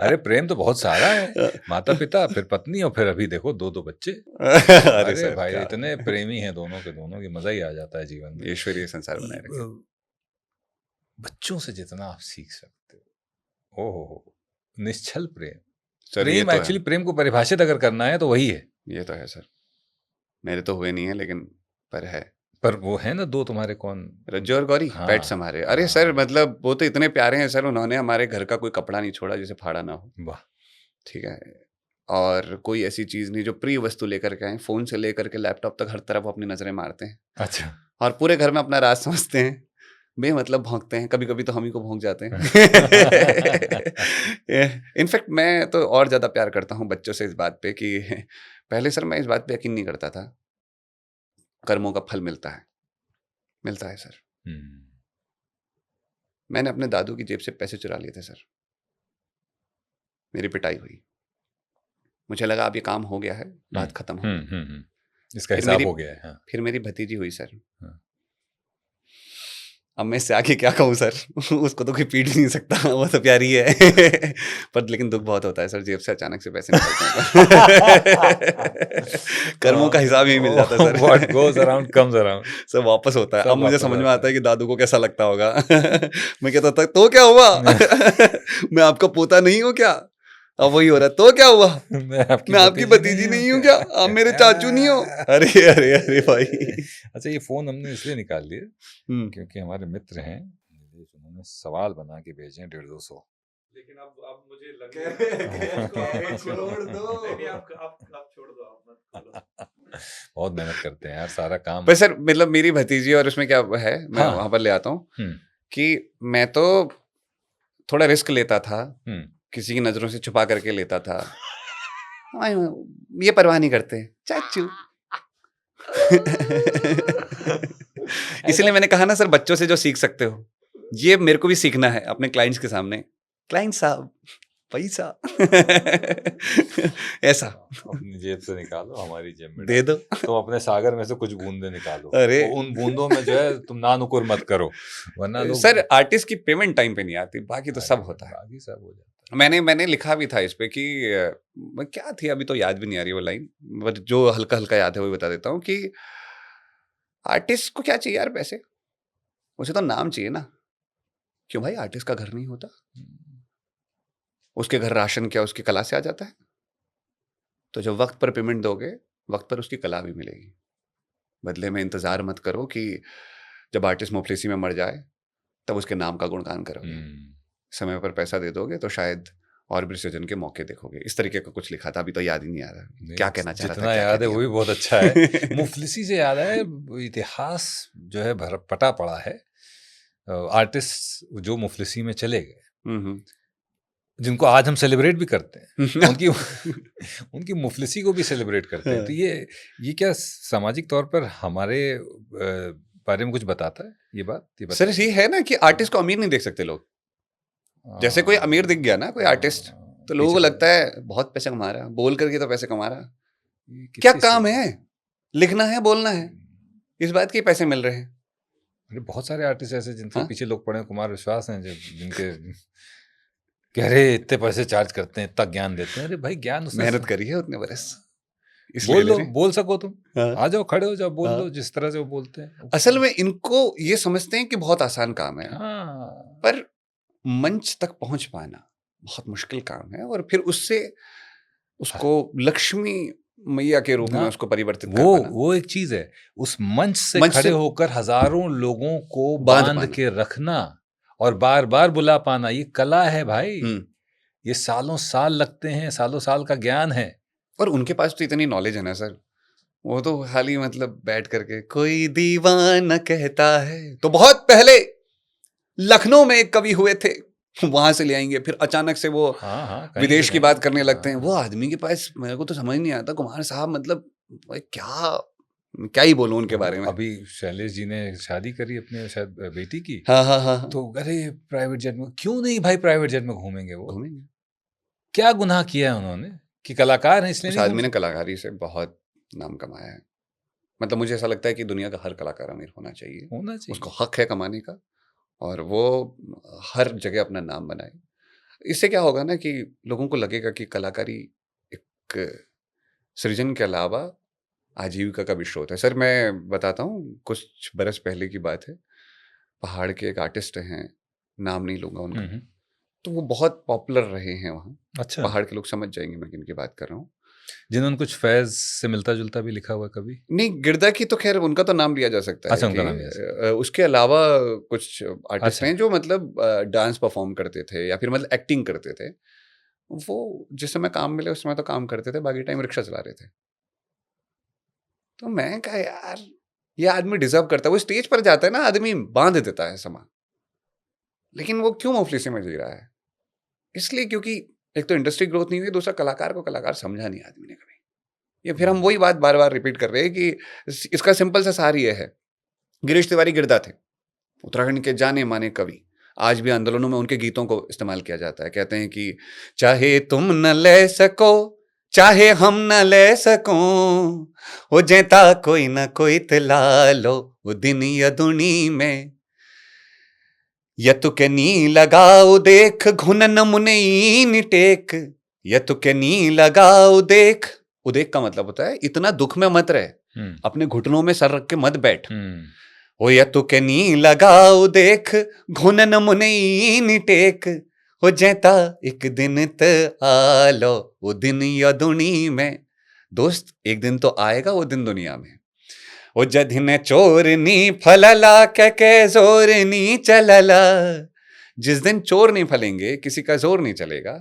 अरे प्रेम तो बहुत सारा है, माता पिता, फिर पत्नी, और फिर अभी देखो दो दो बच्चे। अरे अरे सर भाई, क्या इतने प्रेमी हैं दोनों के दोनों की मजा ही आ जाता है जीवन में। ईश्वरीय संसार बनाए रखे। बच्चों से जितना आप सीख सकते हो, ओहो, निश्चल प्रेम। सर ये प्रेम तो है, एक्चुअली, प्रेम को परिभाषित अगर करना है तो वही है। ये तो है सर। मेरे तो हुए नहीं है, लेकिन पर है। पर वो है ना दो तुम्हारे, कौन? रज्जू और गौरी, हाँ, पेट्स हमारे। अरे हाँ। सर मतलब वो तो इतने प्यारे हैं सर, उन्होंने हमारे घर का कोई कपड़ा नहीं छोड़ा जिसे फाड़ा ना हो। वाह। ठीक है। और कोई ऐसी चीज नहीं जो प्रिय वस्तु लेकर के आए, फोन से लेकर के लैपटॉप तक हर तरफ अपनी नजरें मारते हैं। अच्छा। और पूरे घर में अपना राज समझते हैं, बेमतलब भौंकते हैं, कभी कभी तो हम ही को भौंक जाते हैं। इनफैक्ट मैं तो और ज्यादा प्यार करता हूँ बच्चों से इस बात पे कि पहले सर मैं इस बात पे यकीन नहीं करता था, कर्मों का फल मिलता है। मिलता है सर। मैंने अपने दादू की जेब से पैसे चुरा लिए थे सर, मेरी पिटाई हुई, मुझे लगा अब ये काम हो गया है, बात खत्म हो गई। इसका फिर हिसाब मेरी- हो गया है। हाँ। फिर मेरी भतीजी हुई सर। हाँ। अब मैं इससे आगे क्या कहूँ सर। उसको तो कोई पीट नहीं सकता, वो तो प्यारी है। पर लेकिन दुख बहुत होता है सर, जेब से अचानक से पैसे निकलते हैं। कर्मों का हिसाब यही मिल जाता है sir. What goes around comes around। सब वापस होता है। सब अब मुझे वापस समझ में आता आता है कि दादू को कैसा लगता होगा। मैं कहता था तो क्या हुआ। मैं आपका पोता नहीं हूँ क्या। अब वही हो रहा है, तो क्या हुआ, मैं आपकी भतीजी नहीं हूँ क्या, आप मेरे चाचू नहीं हो। अरे अरे अरे भाई। अच्छा, ये फोन हमने इसलिए निकाल लिए क्योंकि हमारे मित्र हैं, उन्होंने सवाल बना के भेजे 150-200। लेकिन अब मुझे लगे छोड़ दो। आप छोड़ दो, आप मत खोलो। बहुत मेहनत करते हैं यार, सारा काम। पर सर मतलब मेरी भतीजी, और उसमें क्या है, मैं हाँ। वहां पर ले आता हूँ कि मैं तो थोड़ा रिस्क लेता था, किसी की नजरों से छुपा करके लेता था। ये परवाह नहीं करते चाचू। इसलिए मैंने कहा ना सर, बच्चों से जो सीख सकते हो, ये मेरे को भी सीखना है अपने क्लाइंट्स के सामने। क्लाइंट साहब पैसा ऐसा अपनी जेब से निकालो, हमारी जेब में दे दो। तुम अपने सागर में से कुछ बूंदे निकालो। अरे उन बूंदों में जो है तुम नानुकुर मत करो, वरना लोग। सर आर्टिस्ट की पेमेंट टाइम पे नहीं आती, बाकी तो सब होता है। बाकी सब हो जाता है। मैंने लिखा भी था इस पे कि क्या थी, अभी तो याद भी नहीं आ रही वो लाइन, बट जो हल्का हल्का याद है वो बता देता हूँ कि आर्टिस्ट को क्या चाहिए यार, पैसे, उसे तो नाम चाहिए ना। क्यों भाई, आर्टिस्ट का घर नहीं होता, उसके घर राशन क्या उसकी कला से आ जाता है। तो जब वक्त पर पेमेंट दोगे, वक्त पर उसकी कला भी मिलेगी। बदले में इंतजार मत करो कि जब आर्टिस्ट मुफलिसी में मर जाए तब उसके नाम का गुणगान करोगे। समय पर पैसा दे दोगे तो शायद और भी सृजन के मौके देखोगे। इस तरीके का कुछ लिखा था, अभी तो याद ही नहीं आ रहा क्या कहना चाह रहा था। जितना याद है वो भी बहुत अच्छा है। मुफलिसी से याद है, इतिहास जो है पटा पड़ा है। आर्टिस्ट जो मुफलिसी में चले गए, जिनको आज हम सेलिब्रेट भी करते हैं, उनकी मुफलिसी को भी सेलिब्रेट करते हैं। तो ये क्या सामाजिक तौर पर हमारे बारे में कुछ बताता है ये बात? सर ये है ना कि आर्टिस्ट को अमीर नहीं देख सकते लोग। जैसे कोई अमीर दिख गया ना, कोई आर्टिस्ट, तो लोगों को लगता है बहुत पैसा कमा रहा है, बोल करके तो पैसे कमा रहा है। क्या काम है, लिखना है, बोलना है, इस बात के पैसे मिल रहे हैं। अरे बहुत सारे आर्टिस्ट ऐसे जिनके पीछे लोग पड़े, कुमार विश्वास हैं, जिनके कह रहे इतने पैसे चार्ज करते हैं, इतना ज्ञान देते हैं। अरे भाई, ज्ञान उसने मेहनत करी है उतने बरस, बोल लो, बोल सको तुम। हाँ। आ जाओ, खड़े हो जाओ, बोल लो जिस तरह से वो बोलते हैं। असल में इनको ये समझते हैं कि बहुत आसान काम है। हाँ। पर मंच तक पहुंच पाना बहुत मुश्किल काम है, और फिर उससे उसको लक्ष्मी मैया के रूप में उसको परिवर्तित कर पाना। वो एक चीज है, उस मंच से खड़े होकर हजारों लोगों को बांध के रखना और बार बार बुला पाना, ये कला है भाई। ये सालों साल लगते हैं, सालों साल का ज्ञान है। और उनके पास तो इतनी नॉलेज है ना सर, वो तो खाली मतलब बैठ करके कोई दीवाना कहता है, तो बहुत पहले लखनऊ में एक कवि हुए थे, वहां से ले आएंगे, फिर अचानक से वो हाँ कहीं विदेश से की कहीं। बात करने लगते हैं। हाँ, वो आदमी के पास मेरे को तो समझ नहीं आता, कुमार साहब मतलब भाई क्या ही बोलूं उनके बारे में। अभी शैलेश जी ने शादी करी अपने शायद बेटी की, हाँ हाँ हाँ हाँ। तो अरे प्राइवेट जेट में क्यों नहीं भाई, प्राइवेट जेट में घूमेंगे वो, घूमेंगे। क्या गुनाह किया है उन्होंने कि कलाकार हैं इसलिए उस नहीं आदमी घूम ने कलाकारी से बहुत नाम कमाया है। मतलब मुझे ऐसा लगता है कि दुनिया का हर कलाकार अमीर होना चाहिए, होना चाहिए। उसको हक है कमाने का, और वो हर जगह अपना नाम बनाए। इससे क्या होगा ना कि लोगों को लगेगा कि कलाकारी एक सृजन के अलावा आजीविका का भी स्रोत है। सर मैं बताता हूँ, कुछ बरस पहले की बात है। पहाड़ के एक आर्टिस्ट हैं, नाम नहीं लूंगा उनका, हम्म। तो वो बहुत पॉपुलर रहे हैं वहाँ। अच्छा, पहाड़ के लोग समझ जाएंगे मैं किन की बात कर रहा हूँ। जिन्होंने कुछ फैज से मिलता जुलता भी लिखा हुआ है कभी। नहीं, गिरदा की तो खैर उनका तो नाम लिया जा सकता है अच्छा, कि उनका नाम लिया जा उसके अलावा कुछ आर्टिस्ट अच्छा। हैं जो मतलब डांस परफॉर्म करते थे या फिर मतलब एक्टिंग करते थे। वो जिस समय काम मिले उस समय तो काम करते थे, बाकी टाइम रिक्शा चला रहे थे। तो मैं कहा यार ये आदमी डिजर्व करता है। वो स्टेज पर जाता है ना, आदमी बांध देता है सामान, लेकिन वो क्यों मुफलिसी में जी रहा है? इसलिए क्योंकि एक तो इंडस्ट्री ग्रोथ नहीं हुई, दूसरा कलाकार को कलाकार समझा नहीं आदमी ने कभी। या फिर हम वही बात बार बार रिपीट कर रहे हैं कि इसका सिंपल सा सार ये है। गिरीश तिवारी गिरदा थे, उत्तराखंड के जाने माने कवि। आज भी आंदोलनों में उनके गीतों को इस्तेमाल किया जाता है। कहते हैं कि चाहे तुम न ले सको, चाहे हम न ले सको, वो जेता कोई न कोई तिला लो, वो दिन यदुनी में यतु के नी लगाओ देख, घुनन मुनई टेक, यतु के नी लगाओ देख। उदेख का मतलब होता है इतना दुख में मत रहे, अपने घुटनों में सर रख के मत बैठ। ओ यतु के नी लगाओ देख, घुनन मुनई टेक, हो जेता एक दिन त आलो, वो दिन यदुनी में। दोस्त एक दिन तो आएगा वो दिन दुनिया में। ओ जधिन चोरनी फलला के जोरनी चलला, जिस दिन चोर नहीं फलेंगे किसी का जोर नहीं चलेगा।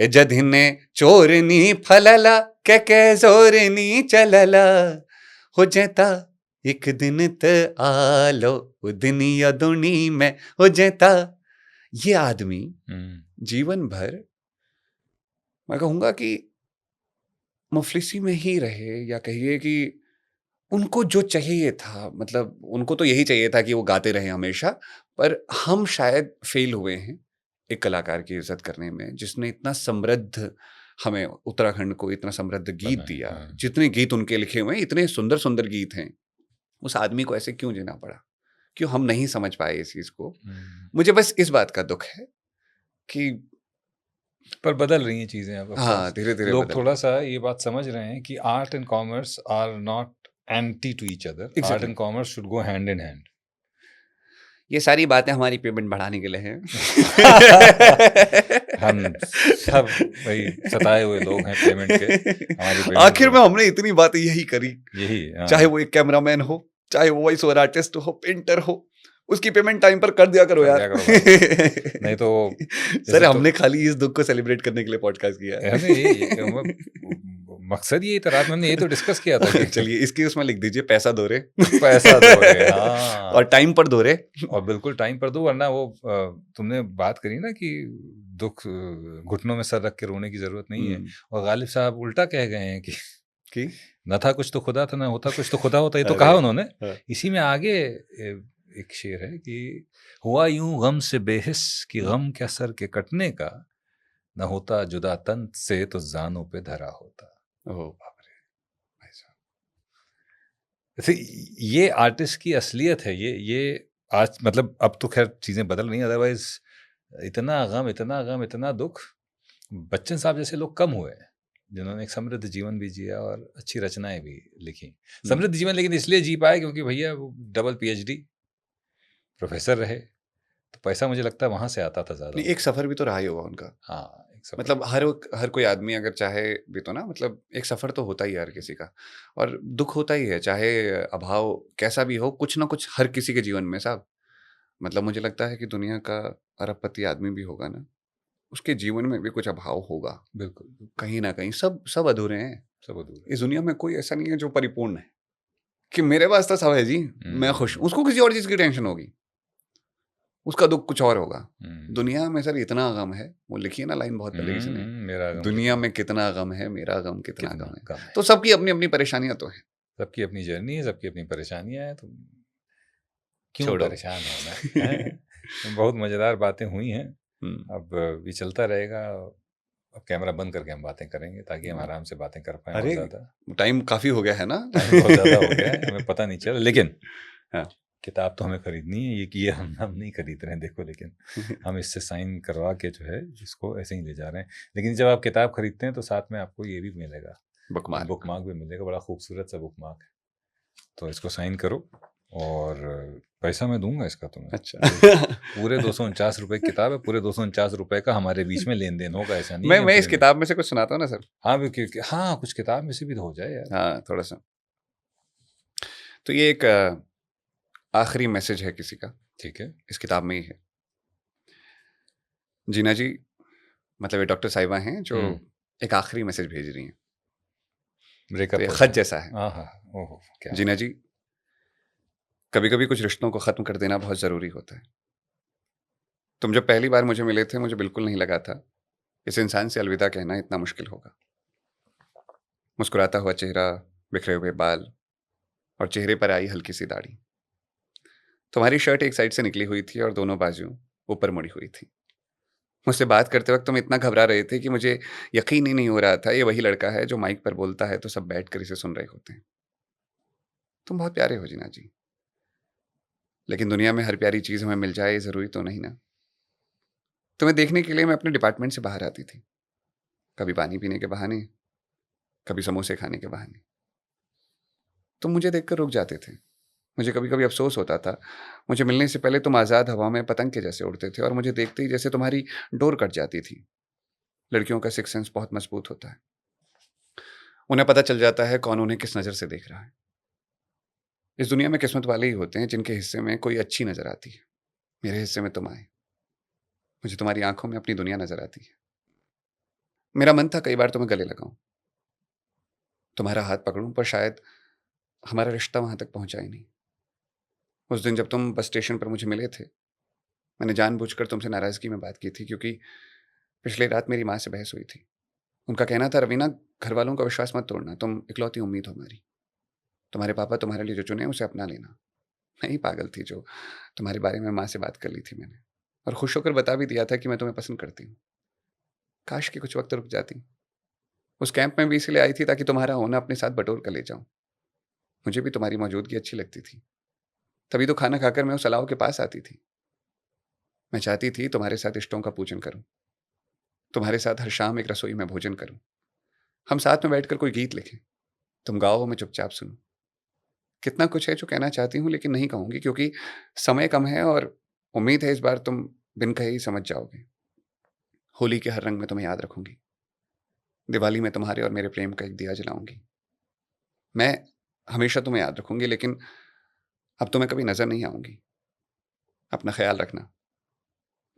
ए जधिन चोरनी फलला के जोरनी चलला, हो जेता एक दिन त आलो, वो दिन यदुनी में हो जेता। ये आदमी जीवन भर मैं कहूंगा कि मुफलिसी में ही रहे, या कहिए कि उनको जो चाहिए था, मतलब उनको तो यही चाहिए था कि वो गाते रहे हमेशा। पर हम शायद फेल हुए हैं एक कलाकार की इज्जत करने में, जिसने इतना समृद्ध हमें उत्तराखंड को इतना समृद्ध गीत दिया। जितने गीत उनके लिखे हुए हैं, इतने सुंदर सुंदर गीत हैं। उस आदमी को ऐसे क्यों जीना पड़ा? क्यों हम नहीं समझ पाए इस चीज को? मुझे बस इस बात का दुख है कि पर बदल रही हैं चीजें अब। हाँ, धीरे धीरे लोग थोड़ा सा ये बात समझ रहे हैं कि art and commerce are not anti to each other. Art and commerce should go hand in hand. ये सारी बातें हमारी पेमेंट बढ़ाने के लिए हैं। हम सब भाई सताए हुए लोग हैं पेमेंट के। हमारी पेमेंट आखिर में हमने इतनी बातें यही करी, यही चाहे वो एक कैमरामैन हो, चाहे वो वॉइस ओवर आर्टिस्ट हो, पेंटर हो, उसकी पेमेंट टाइम पर कर दिया करो यार। नहीं तो सर हमने खाली इस दुख को सेलिब्रेट करने के लिए पॉडकास्ट किया है। मकसद यही था, रात में हमने ये तो डिस्कस किया था कि चलिए इसकी उसमें लिख दीजिए पैसा दो रे, पैसा दो रे, हाँ। और टाइम पर दो रे, और बिल्कुल टाइम पर दो, वरना वो तुमने बात करी ना कि दुख घुटनों में सर रख के रोने की जरूरत नहीं है। और गालिब साहब उल्टा कह गए हैं कि न था कुछ तो खुदा था, न होता कुछ तो खुदा होता। ये तो कहा उन्होंने। इसी में आगे एक शेर है कि हुआ यूं गम से बेहिस कि गम क्या सर के कटने का, न होता जुदा तन से तो जानों पे धरा होता। ओह बाप रे। ये आर्टिस्ट की असलियत है। ये आज मतलब अब तो खैर चीजें बदल रही हैं, अदरवाइज इतना गम इतना दुख। बच्चन साहब जैसे लोग कम हुए हैं जिन्होंने एक समृद्ध जीवन भी जिया और अच्छी रचनाएं भी लिखी। समृद्ध जीवन लेकिन इसलिए जी पाए क्योंकि भैया वो डबल PhD प्रोफेसर रहे, तो पैसा मुझे लगता है वहां से आता था ज्यादा। एक सफर भी तो रहा ही होगा उनका। हाँ, एक सफर। मतलब हर कोई आदमी अगर चाहे भी तो ना, मतलब एक सफर तो होता ही है हर किसी का, और दुख होता ही है, चाहे अभाव कैसा भी हो, कुछ ना कुछ हर किसी के जीवन में साहब। मतलब मुझे लगता है कि दुनिया का अरबपति आदमी भी होगा ना, उसके जीवन में भी कुछ अभाव होगा। बिल्कुल कहीं ना कहीं सब अधूरे हैं। सब अधूरा। इस दुनिया में कोई ऐसा नहीं है जो परिपूर्ण है कि मेरे पास तो सब है जी, मैं खुश हूं। उसको किसी और चीज की टेंशन होगी, उसका दुख कुछ और होगा। दुनिया में सर इतना गम है, वो लिखी है ना लाइन बहुत पहले किसी ने, मेरा गम दुनिया कितना- में कितना गम है, मेरा गम कितना कितना गम है। कम है। तो सबकी अपनी अपनी परेशानियां तो है, सबकी अपनी जर्नी है, सबकी अपनी परेशानियां हैं, तो क्यों छोड़ो। परेशान होना है? बहुत मजेदार बातें हुई हैं, हम्म, अब भी चलता रहेगा। अब कैमरा बंद करके हम बातें करेंगे ताकि हम आराम से बातें कर पाए और अरे ज्यादा। टाइम काफी हो गया है ना। टाइम बहुत ज्यादा हो गया है, हमें पता नहीं चला, लेकिन हाँ। किताब तो हमें खरीदनी है। ये कि ये हम नहीं खरीद रहे हैं, देखो, लेकिन हम इससे साइन करवा के जो है इसको ऐसे ही ले जा रहे हैं। लेकिन जब आप किताब खरीदते हैं तो साथ में आपको ये भी मिलेगा, बुकमार्क भी मिलेगा, बड़ा खूबसूरत सा बुकमार्क है। तो इसको साइन करो, और पैसा मैं दूंगा इसका तुम्हें। अच्छा। पूरे 249 रुपए की किताब है, पूरे 249 रुपए का हमारे बीच में लेन देन होगा, ऐसा नहीं मैं है मैं इस फ्री में। किताब में से कुछ सुनाता हूँ ना सर। हाँ हाँ, कुछ किताब में से भी तो हो जाए यार। हाँ थोड़ा सा। तो ये एक आखिरी मैसेज है किसी का, ठीक है। इस किताब में ही है। जीना जी, मतलब ये डॉक्टर साहिबा हैं जो एक आखिरी मैसेज भेज रही हैं। ब्रेकअप तो ये खत जैसा है। हाँ हाँ, ओहो क्या। जीना जी, कभी कभी कुछ रिश्तों को खत्म कर देना बहुत जरूरी होता है। तुम जब पहली बार मुझे मिले थे, मुझे बिल्कुल नहीं लगा था इस इंसान से अलविदा कहना इतना मुश्किल होगा। मुस्कुराता हुआ चेहरा, बिखरे हुए बाल, और चेहरे पर आई हल्की सी दाढ़ी। तुम्हारी शर्ट एक साइड से निकली हुई थी और दोनों बाजू ऊपर मुड़ी हुई थी। मुझसे बात करते वक्त तुम इतना घबरा रहे थे कि मुझे यकीन ही नहीं हो रहा था ये वही लड़का है जो माइक पर बोलता है तो सब बैठकर इसे सुन रहे होते हैं। तुम बहुत प्यारे हो जीना जी, लेकिन दुनिया में हर प्यारी चीज हमें मिल जाए ये जरूरी तो नहीं ना। तुम्हें देखने के लिए मैं अपने डिपार्टमेंट से बाहर आती थी, कभी पानी पीने के बहाने, कभी समोसे खाने के बहाने। तुम मुझे देखकर रुक जाते थे। मुझे कभी कभी अफसोस होता था, मुझे मिलने से पहले तुम आज़ाद हवा में पतंग के जैसे उड़ते थे और मुझे देखते ही जैसे तुम्हारी डोर कट जाती थी। लड़कियों का सिक्स सेंस बहुत मजबूत होता है, उन्हें पता चल जाता है कौन उन्हें किस नज़र से देख रहा है। इस दुनिया में किस्मत वाले ही होते हैं जिनके हिस्से में कोई अच्छी नज़र आती है। मेरे हिस्से में तुम आए, मुझे तुम्हारी आंखों में अपनी दुनिया नजर आती है। मेरा मन था कई बार तुम्हें गले लगाऊं, तुम्हारा हाथ पकड़ूं, पर शायद हमारा रिश्ता वहां तक पहुंचा ही नहीं। उस दिन जब तुम बस स्टेशन पर मुझे मिले थे, मैंने जानबूझकर तुमसे नाराजगी में बात की थी, क्योंकि पिछली रात मेरी माँ से बहस हुई थी। उनका कहना था, रवीना, घर वालों का विश्वास मत तोड़ना, तुम इकलौती उम्मीद हो हमारी। तुम्हारे पापा तुम्हारे लिए जो चुने उसे अपना लेना। मैं ही पागल थी जो तुम्हारे बारे में माँ से बात कर ली थी मैंने, और खुश होकर बता भी दिया था कि मैं तुम्हें पसंद करती हूँ। काश कि कुछ वक्त रुक जाती। उस कैंप में भी इसलिए आई थी ताकि तुम्हारा होना अपने साथ बटोर कर ले जाऊं। मुझे भी तुम्हारी मौजूदगी अच्छी लगती थी, तभी तो खाना खाकर मैं उस अलाव के पास आती थी। मैं चाहती थी तुम्हारे साथ इष्टों का पूजन करूं, तुम्हारे साथ हर शाम एक रसोई में भोजन करूं, हम साथ में बैठकर कोई गीत लिखें, तुम गाओ मैं चुपचाप सुनूं। कितना कुछ है जो कहना चाहती हूँ लेकिन नहीं कहूंगी, क्योंकि समय कम है और उम्मीद है इस बार तुम बिन कहे ही समझ जाओगे। होली के हर रंग में तुम्हें याद रखूंगी, दिवाली में तुम्हारे और मेरे प्रेम का एक दिया जलाऊंगी। मैं हमेशा तुम्हें याद रखूंगी, लेकिन अब तुम्हें कभी नजर नहीं आऊंगी। अपना ख्याल रखना,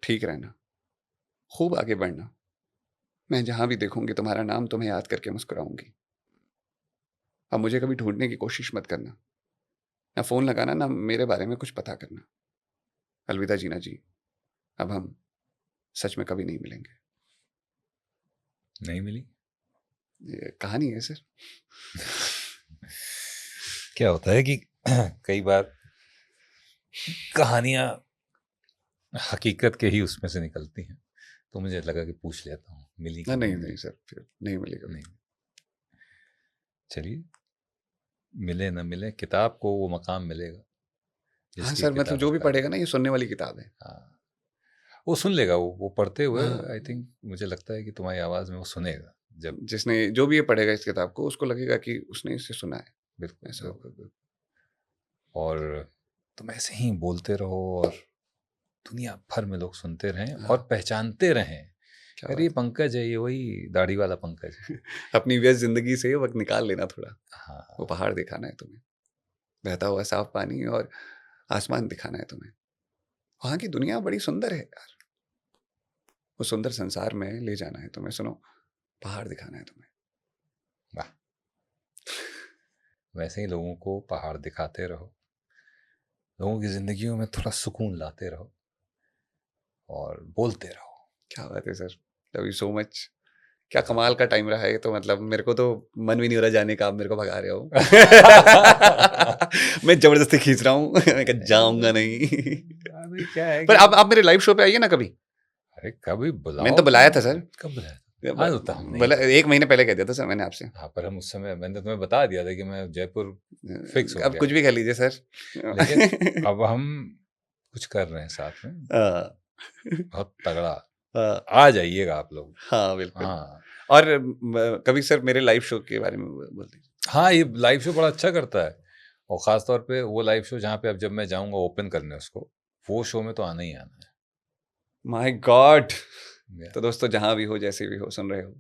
ठीक रहना, खूब आगे बढ़ना। मैं जहां भी देखूंगी तुम्हारा नाम, तुम्हें याद करके मुस्कुराऊंगी। अब मुझे कभी ढूंढने की कोशिश मत करना, ना फोन लगाना, ना मेरे बारे में कुछ पता करना। अलविदा जीना जी, अब हम सच में कभी नहीं मिलेंगे। नहीं मिली। ये कहानी है सर। क्या होता है कि कई बार कहानियां हकीकत के ही उसमें से निकलती हैं, तो मुझे लगा कि पूछ लेता हूँ, मिली कि नहीं मिली? नहीं सर, फिर नहीं मिलेगा। नहीं। चलिए, मिले न मिले, किताब को वो मकाम मिलेगा हाँ जिसकी सर, मतलब किताब जो भी का। पढ़ेगा ना, ये सुनने वाली किताब है। हाँ, वो सुन लेगा, वो पढ़ते हुए हाँ। आई थिंक, मुझे लगता है कि तुम्हारी आवाज में वो सुनेगा जब। जिसने जो भी ये पढ़ेगा इस किताब को, उसको लगेगा कि उसने इसे सुना है। बिल्कुल ऐसा होगा। बिल्कुल। और तुम ऐसे ही बोलते रहो और दुनिया भर में लोग सुनते रहें हाँ। और पहचानते रहें, क्या अरे ये बात पंकज है, ये वही दाढ़ी वाला पंकज है। है। अपनी व्यस्त जिंदगी से वक्त निकाल लेना थोड़ा, वो हाँ, पहाड़ दिखाना है तुम्हें, बहता हुआ साफ पानी और आसमान दिखाना है तुम्हें। वहां की दुनिया बड़ी सुंदर है यार, वो सुंदर संसार में ले जाना है तुम्हें। सुनो, पहाड़ दिखाना है तुम्हें। वाह। वैसे ही लोगों को पहाड़ दिखाते रहो, लोगों की जिंदगियों में थोड़ा सुकून लाते रहो और बोलते रहो। क्या बात है sir, love you so much. क्या कमाल का टाइम रहा है ये तो, मतलब मेरे को तो मन भी नहीं हो रहा जाने का, आप मेरे को भगा रहे हो। मैं जबरदस्ती खींच रहा हूँ, मैं कहा जाऊंगा नहीं। अभी क्या है पर कि आप मेरे लाइव शो पे आइए ना कभी। अरे कभी बुलाओ। मैंने तो बुलाया था सर। कब बुलाया था? आज होता हम नहीं बोला गए। 1 महीने पहले कह दिया था सर मैंने आपसे। हाँ, पर हम उस समय मैंने तुम्हें बता दिया था कि मैं जयपुर फिक्स हो अब गया। कुछ भी कह लीजिए सर। लेकिन अब हम कुछ कर रहे हैं साथ में, हाँ, बहुत तगड़ा। हाँ, आ जाइएगा आप लोग। हाँ बिल्कुल। हाँ और कभी सर मेरे लाइव शो के बारे में बोल दीजिए। हाँ, ये लाइव शो बड़ा अच्छा करता है, और ख़ास तौर पे वो लाइव शो जहाँ पे अब जब मैं जाऊँगा ओपन करने उसको, वो शो में तो आना ही आना माय गॉड। है। तो दोस्तों जहाँ भी हो, जैसे भी हो, सुन रहे हो,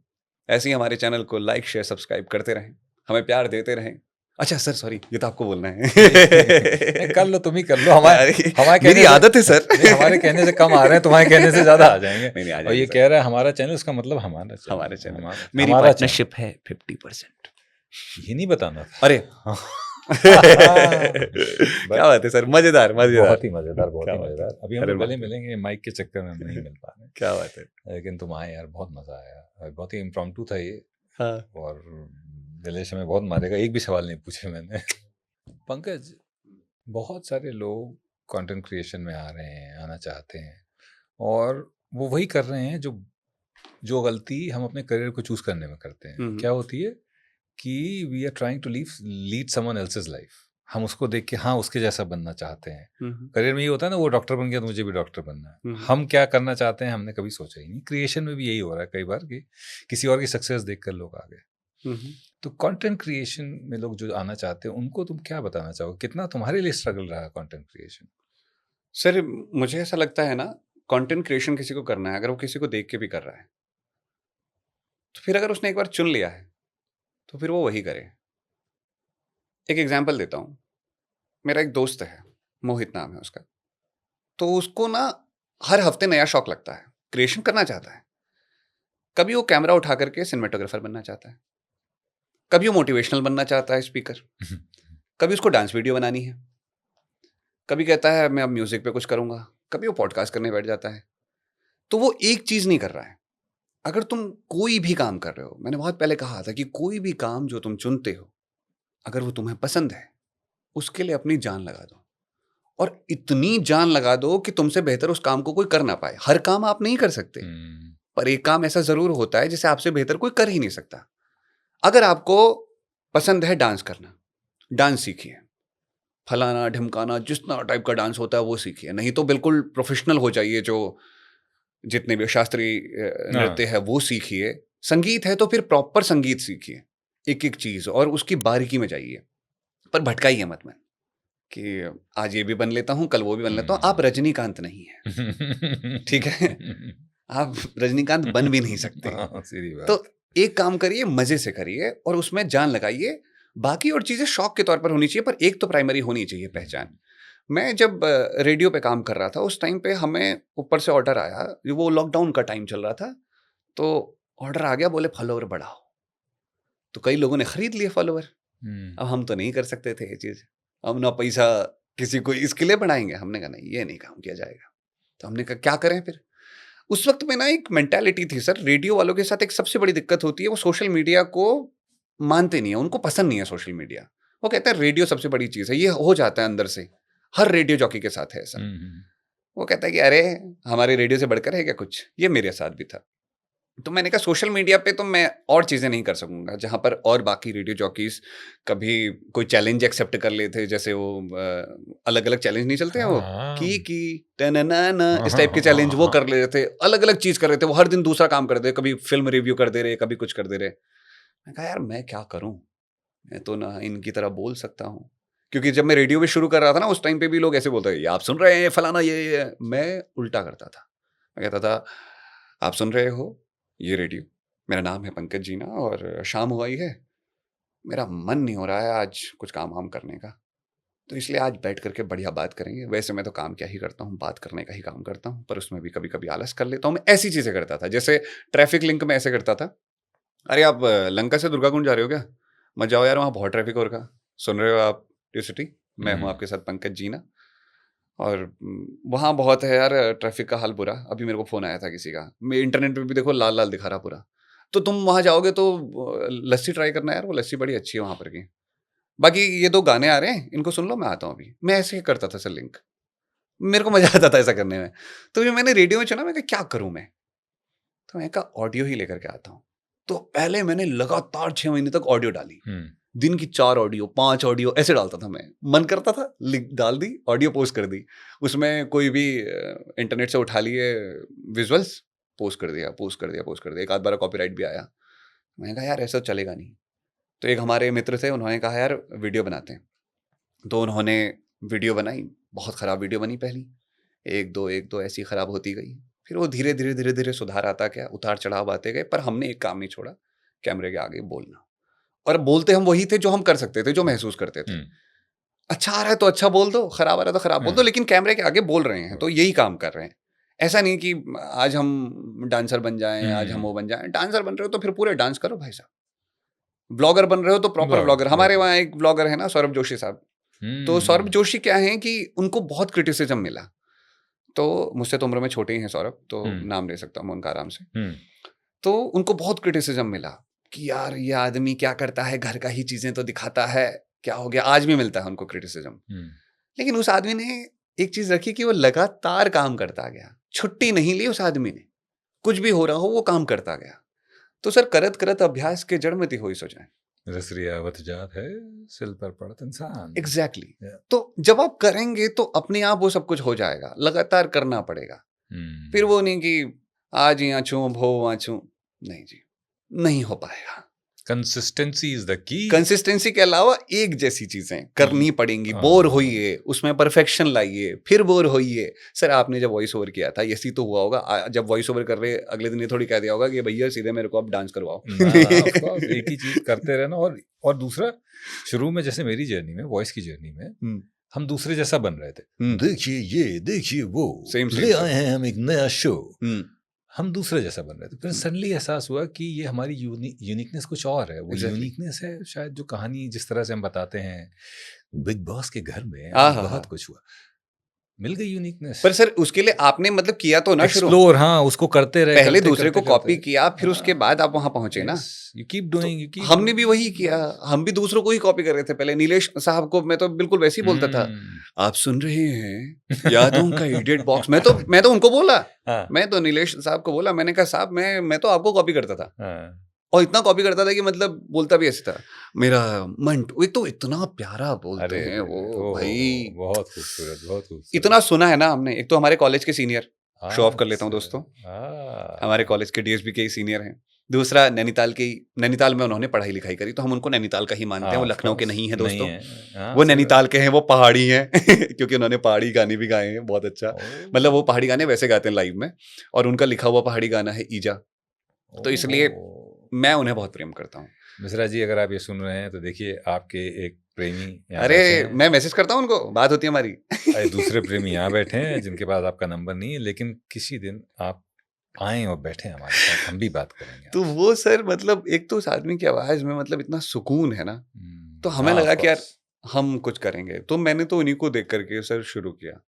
ऐसे ही हमारे चैनल को लाइक शेयर सब्सक्राइब करते रहें, हमें प्यार देते रहें। अच्छा सर सॉरी, ये तो आपको बोलना है। नहीं, कर लो, तुम ही कर लो। हमारे मेरी कहने से आदत है सर। नहीं, हमारे कहने से कम आ रहे हैं, तुम्हारे कहने से ज्यादा आ जाएंगे। नहीं, आ और जाएंगे ये सर। कह रहा है हमारा चैनल, उसका मतलब हमारा चैनल। हमारे चैनल, हमारा मेरी हमारा पार्टनरशिप है 50%। ये नहीं बताना था। अरे क्या बात है सर, मजेदार मजेदार। बहुत ही मजेदार, बहुत क्या ही बात है। मजेदार। अभी हम अरे लोग गले बाप रे। मिलेंगे, माइक के चक्कर में हम नहीं मिल पा रहे हैं। क्या बात है। लेकिन तुम आए यार, बहुत मजा आया, बहुत ही इम्प्रॉम्प्टू था ये, हाँ, और दिलेश में बहुत मारेगा, एक भी सवाल नहीं पूछे मैंने। पंकज, बहुत सारे लोग कंटेंट क्रिएशन में आ रहे हैं, आना चाहते हैं, और वो वही कर रहे हैं जो जो गलती हम अपने करियर को चूज करने में करते हैं। क्या होती है कि we are trying to lead someone else's life. हम उसको देख के हाँ उसके जैसा बनना चाहते हैं। करियर में ये होता है ना, वो डॉक्टर बन गया तो मुझे भी डॉक्टर बनना है। हम क्या करना चाहते हैं हमने कभी सोचा ही नहीं। क्रिएशन में भी यही हो रहा है कई बार कि किसी और की सक्सेस देखकर लोग आ गए। तो कंटेंट क्रिएशन में लोग जो आना चाहते हैं उनको तुम क्या बताना चाहोगे? कितना तुम्हारे लिए स्ट्रगल रहा कंटेंट क्रिएशन? सर मुझे ऐसा लगता है ना, कंटेंट क्रिएशन किसी को करना है, अगर वो किसी को देख के भी कर रहा है, तो फिर अगर उसने एक बार चुन लिया है तो फिर वो वही करे। एक एग्जांपल देता हूँ, मेरा एक दोस्त है, मोहित नाम है उसका। तो उसको ना हर हफ्ते नया शौक लगता है, क्रिएशन करना चाहता है। कभी वो कैमरा उठा करके सिनेमेटोग्राफर बनना चाहता है, कभी वो मोटिवेशनल बनना चाहता है स्पीकर, कभी उसको डांस वीडियो बनानी है, कभी कहता है मैं अब म्यूजिक पे कुछ करूंगा, कभी वो पॉडकास्ट करने बैठ जाता है। तो वो एक चीज नहीं कर रहा है। अगर तुम कोई भी काम कर रहे हो, मैंने बहुत पहले कहा था कि कोई भी काम जो तुम चुनते हो, अगर वो तुम्हें पसंद है, उसके लिए अपनी जान लगा दो, और इतनी जान लगा दो कि तुमसे बेहतर उस काम को कोई कर ना पाए। हर काम आप नहीं कर सकते, पर एक काम ऐसा जरूर होता है जिसे आपसे बेहतर कोई कर ही नहीं सकता। अगर आपको पसंद है डांस करना, डांस सीखिए, फलाना ढिमकाना जितना टाइप का डांस होता है वो सीखिए। नहीं तो बिल्कुल प्रोफेशनल हो जाइए, जो जितने भी शास्त्रीय नृत्य है वो सीखिए। संगीत है तो फिर प्रॉपर संगीत सीखिए, एक एक चीज, और उसकी बारीकी में जाइए। पर भटकाइए मत में कि आज ये भी बन लेता हूँ, कल वो भी बन लेता हूँ। आप रजनीकांत नहीं है, ठीक है? आप रजनीकांत बन भी नहीं सकते। तो एक काम करिए, मजे से करिए और उसमें जान लगाइए। बाकी और चीजें शौक के तौर पर होनी चाहिए, पर एक तो प्राइमरी होनी चाहिए, पहचान। मैं जब रेडियो पे काम कर रहा था, उस टाइम पे हमें ऊपर से ऑर्डर आया, वो लॉकडाउन का टाइम चल रहा था, तो ऑर्डर आ गया, बोले फॉलोवर बढ़ाओ। तो कई लोगों ने खरीद लिए फॉलोवर। अब हम तो नहीं कर सकते थे ये चीज, हम ना पैसा किसी को इसके लिए बढ़ाएंगे। हमने कहा नहीं, ये नहीं काम किया जाएगा। तो हमने कहा क्या करें फिर। उस वक्त में ना एक मेंटालिटी थी सर, रेडियो वालों के साथ एक सबसे बड़ी दिक्कत होती है, वो सोशल मीडिया को मानते नहीं है, उनको पसंद नहीं है सोशल मीडिया। वो कहते हैं रेडियो सबसे बड़ी चीज है, ये हो जाता है अंदर से, हर रेडियो जॉकी के साथ है ऐसा। वो कहता है कि अरे हमारे रेडियो से बढ़कर है क्या कुछ। ये मेरे साथ भी था। तो मैंने कहा सोशल मीडिया पे तो मैं और चीज़ें नहीं कर सकूंगा, जहाँ पर और बाकी रेडियो जॉकीज कभी कोई चैलेंज एक्सेप्ट कर लेते, जैसे वो अलग अलग चैलेंज नहीं चलते हैं, वो की टननाना इस टाइप के चैलेंज वो कर ले रहे थे, अलग अलग चीज़ कर रहे थे। वो हर दिन दूसरा काम कर दे, कभी फिल्म रिव्यू कर दे रहे, कभी कुछ कर दे रहे। मैं कहा यार मैं क्या करूँ, मैं तो ना इनकी तरह बोल सकता हूँ। क्योंकि जब मैं रेडियो पे शुरू कर रहा था ना, उस टाइम पे भी लोग ऐसे बोलते हैं आप सुन रहे हैं फलाना ये। मैं उल्टा करता था, मैं कहता था आप सुन रहे हो ये रेडियो, मेरा नाम है पंकज जीना, और शाम हो आई है, मेरा मन नहीं हो रहा है आज कुछ काम वाम करने का, तो इसलिए आज बैठ करके बढ़िया बात करेंगे। वैसे मैं तो काम क्या ही करता हूँ, बात करने का ही काम करता हूँ, पर उसमें भी कभी कभी आलस कर लेता हूँ। मैं ऐसी चीज़ें करता था, जैसे ट्रैफिक लिंक में ऐसे करता था, अरे आप लंका से दुर्गाकुंड जा रहे हो क्या? मत जाओ यार, वहाँ बहुत ट्रैफिक हो रखा। सुन रहे हो आप ड्यू सिटी? मैं हूँ आपके साथ पंकज जीना, और वहाँ बहुत है यार ट्रैफिक का हाल बुरा। अभी मेरे को फ़ोन आया था किसी का, मैं इंटरनेट पे भी देखो लाल लाल दिखा रहा पूरा। तो तुम वहाँ जाओगे तो लस्सी ट्राई करना यार, वो लस्सी बड़ी अच्छी है वहाँ पर की। बाकी ये 2 गाने आ रहे हैं, इनको सुन लो, मैं आता हूँ अभी। मैं ऐसे ही करता था सर लिंक, मेरे को मज़ा आता था ऐसा करने में। तो जब मैंने रेडियो में चुना, मैं कहा क्या करूँ मैं? तो मैं कहा ऑडियो ही लेकर के आता हूँ। तो पहले मैंने लगातार 6 महीने तक ऑडियो डाली। दिन की 4 ऑडियो, 5 ऑडियो ऐसे डालता था मैं। मन करता था लिख डाल दी, ऑडियो पोस्ट कर दी। उसमें कोई भी इंटरनेट से उठा लिए विजुअल्स, पोस्ट कर दिया, पोस्ट कर दिया, पोस्ट कर दिया। एक आध बार कॉपीराइट भी आया। मैंने कहा यार ऐसा चलेगा नहीं। तो एक हमारे मित्र थे, उन्होंने कहा यार वीडियो बनाते हैं। तो उन्होंने वीडियो बनाई, बहुत ख़राब वीडियो बनी पहली। 1-2 ऐसी ख़राब होती गई। फिर वो धीरे धीरे धीरे धीरे सुधार आता गया, उतार चढ़ाव आते गए। पर हमने एक काम नहीं छोड़ा, कैमरे के आगे बोलना। और बोलते हम वही थे जो हम कर सकते थे, जो महसूस करते थे। अच्छा आ रहा है तो अच्छा बोल दो, खराब आ रहा है तो खराब बोल दो, लेकिन कैमरे के आगे बोल रहे हैं तो यही काम कर रहे हैं। ऐसा नहीं कि आज हम डांसर बन जाएं, आज हम वो बन जाएं। डांसर बन रहे हो तो फिर पूरे डांस करो भाई साहब। ब्लॉगर बन रहे हो तो प्रॉपर ब्लॉगर। हमारे वहाँ एक ब्लॉगर है ना, सौरभ जोशी साहब। तो सौरभ जोशी क्या है कि उनको बहुत क्रिटिसिज्म मिला। तो मुझसे तो उम्र में छोटे ही हैं सौरभ, तो नाम ले सकता हूँ उनका आराम से। तो उनको बहुत क्रिटिसिज्म मिला कि यार ये आदमी क्या करता है, घर का ही चीजें तो दिखाता है, क्या हो गया। आज भी मिलता है उनको क्रिटिसिज्म। लेकिन उस आदमी ने एक चीज रखी कि वो लगातार काम करता गया, छुट्टी नहीं ली उस आदमी ने। कुछ भी हो रहा हो वो काम करता गया। तो सर करत करत अभ्यास के जड़ में थी होई सो जाए। रसरियावत जात है, सिल पर पड़त इंसान। एग्जैक्टली। तो जब आप करेंगे तो अपने आप वो सब कुछ हो जाएगा। लगातार करना पड़ेगा। फिर वो नहीं कि आज यहाँ छू भो वहाँ छू, नहीं जी, नहीं हो पाएगा। Consistency is the key. Consistency के अलावा एक जैसी चीजें करनी पड़ेंगी। बोर होइए, उसमें परफेक्शन लाइए, फिर बोर होइए। सर आपने जब वॉइस ओवर किया था, यही तो हुआ होगा। जब वॉइस ओवर कर रहे अगले दिन ये थोड़ी कह दिया होगा कि भैया सीधे मेरे को अब डांस करवाओ। एक ही चीज करते रहना। और दूसरा, शुरू में जैसे मेरी जर्नी में, वॉइस की जर्नी में, हम दूसरे जैसा बन रहे थे। देखिए ये, देखिए वो, ले आए हैं हम एक नया शो। हम दूसरे जैसा बन रहे थे। फिर सडनली एहसास हुआ कि ये हमारी यूनिकनेस कुछ और है। वो यूनिकनेस है शायद जो कहानी जिस तरह से हम बताते हैं, बिग बॉस के घर में बहुत कुछ हुआ, मिल गई यूनिकनेस। पर सर उसके लिए आपने मतलब किया तो ना शुरू, एक्सप्लोर। हाँ, उसको करते रहे, पहले दूसरे को कॉपी किया, फिर उसके बाद आप वहां पहुंचे ना। You keep doing. हमने भी वही किया। हम भी दूसरों को ही कॉपी कर रहे थे। पहले नीलेश साहब को मैं तो बिल्कुल वैसे ही बोलता था, आप सुन रहे हैं यादों का इडियट बॉक्स। मैं तो उनको बोला, मैं तो नीलेश साहब को बोला, मैंने कहा साहब मैं तो आपको कॉपी करता था। और इतना कॉपी करता था कि मतलब बोलता भी ऐसे था, मेरा मंटू। एक तो इतना प्यारा बोलते हैं वो भाई, बहुत खूबसूरत, बहुत खूबसूरत। इतना सुना है ना हमने। एक तो हमारे कॉलेज के सीनियर, शो ऑफ कर लेता हूँ दोस्तों, हमारे कॉलेज के डीएसबी के ही सीनियर हैं। दूसरा नैनीताल में उन्होंने पढ़ाई लिखाई करी, तो हम उनको नैनीताल का ही मानते हैं। वो लखनऊ के नहीं है दोस्तों, वो नैनीताल के हैं, वो पहाड़ी हैं। क्योंकि उन्होंने पहाड़ी गाने भी गाए हैं बहुत अच्छा। मतलब वो पहाड़ी गाने वैसे गाते हैं लाइव में, और उनका लिखा हुआ पहाड़ी गाना है ईजा। तो इसलिए मैं उन्हें बहुत प्रेम करता हूँ। मिश्रा जी, अगर आप ये सुन रहे हैं तो देखिए आपके एक प्रेमी। अरे मैं मैसेज करता हूँ उनको, बात होती है हमारी। दूसरे प्रेमी यहाँ बैठे हैं जिनके पास आपका नंबर नहीं है, लेकिन किसी दिन आप आए और बैठे हमारे साथ, हम भी बात करेंगे। तो वो सर मतलब एक तो उस आदमी की आवाज में मतलब इतना सुकून है ना, तो हमें लगा कि यार हम कुछ करेंगे। तो मैंने तो उन्हीं को देख करके सर शुरू किया,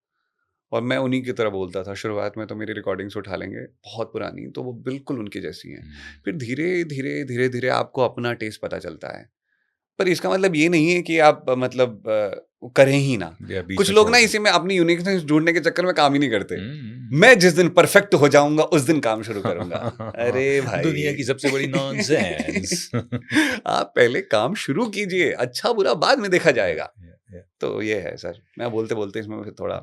और मैं उन्हीं की तरह बोलता था। शुरुआत में तो मेरी रिकॉर्डिंग्स उठा लेंगे बहुत पुरानी, तो वो बिल्कुल उनकी जैसी हैं। फिर धीरे धीरे धीरे धीरे आपको अपना टेस्ट पता चलता है। पर इसका मतलब ये नहीं है कि आप मतलब करें ही ना। कुछ लोग ना इसी में अपनी यूनिकनेस ढूंढने के चक्कर में काम ही नहीं करते। मैं जिस दिन परफेक्ट हो जाऊंगा उस दिन काम शुरू करूंगा। अरे भाई, दुनिया की सबसे बड़ी नॉनसेंस। आप पहले काम शुरू कीजिए, अच्छा बुरा बाद में देखा जाएगा। तो ये है सर, मैं बोलते बोलते इसमें फिर थोड़ा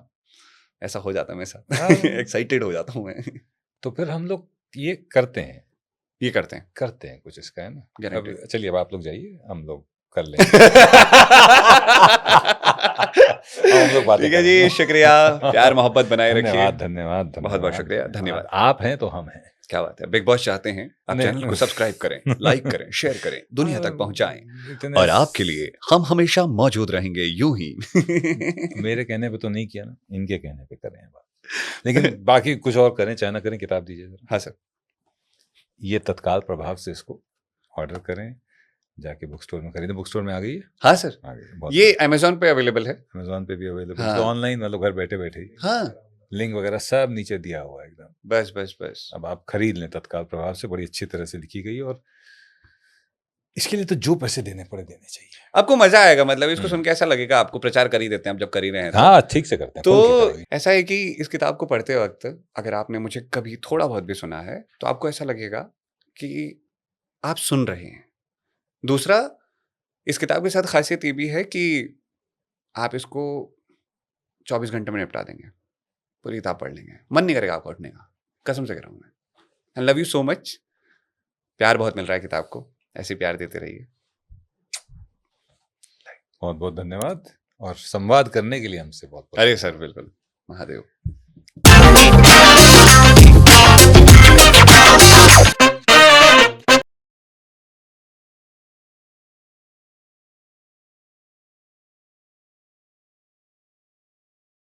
ऐसा हो जाता है मेरे साथ। एक्साइटेड हो जाता हूँ मैं। तो फिर हम लोग ये करते हैं कुछ इसका, है ना। चलिए अब आप लोग जाइए, हम लोग कर लेंगे। ठीक है जी, शुक्रिया, प्यार मोहब्बत बनाए रखिए। धन्यवाद, बहुत बहुत शुक्रिया, धन्यवाद। आप हैं तो हम हैं। क्या बात है। बिग बॉस चाहते हैं आप चैनल को सब्सक्राइब करें, लाइक करें, शेयर करें, दुनिया तक पहुंचाएं, और आपके लिए हम हमेशा मौजूद रहेंगे यूं ही। मेरे कहने पे तो नहीं किया ना, इनके कहने पे करें बात। लेकिन बाकी कुछ और करें चाहे ना करें, किताब दीजिए। हाँ सर, ये तत्काल प्रभाव से इसको ऑर्डर करें, जाके बुक स्टोर में खरीदे। बुक स्टोर में आ गई है? हाँ सर, आ गई, बहुत ये अमेजोन पे अवेलेबल है। अमेजोन पे भी अवेलेबल, हाँ। तो ऑनलाइन मतलब घर बैठे बैठे ही हाँ, लिंक वगैरह सब नीचे दिया हुआ है एकदम। बस बस बस। अब आप खरीद लें तत्काल प्रभाव से, बड़ी अच्छी तरह से लिखी गई है, और इसके लिए तो जो पैसे देने पड़े देने चाहिए। आपको मजा आएगा, मतलब इसको सुन के ऐसा लगेगा आपको प्रचार कर ही देते हैं आप जब कर ही रहे हैं तो। हाँ, ठीक से करते हैं, तो खुल के करेंगे। ऐसा है कि इस किताब को पढ़ते वक्त अगर आपने मुझे कभी थोड़ा बहुत भी सुना है तो आपको ऐसा लगेगा कि आप सुन रहे हैं। दूसरा, इस किताब के साथ खासियत ये भी है कि आप इसको 24 घंटे में निपटा देंगे, पूरी किताब पढ़ लेंगे, मन नहीं करेगा आपको उठने का, कसम से कह रहा हूँ मैं। I love you so much. प्यार बहुत मिल रहा है किताब को, ऐसे प्यार देते रहिए। बहुत बहुत धन्यवाद, और संवाद करने के लिए हमसे बहुत बहुत अरे सर, बिल्कुल, महादेव।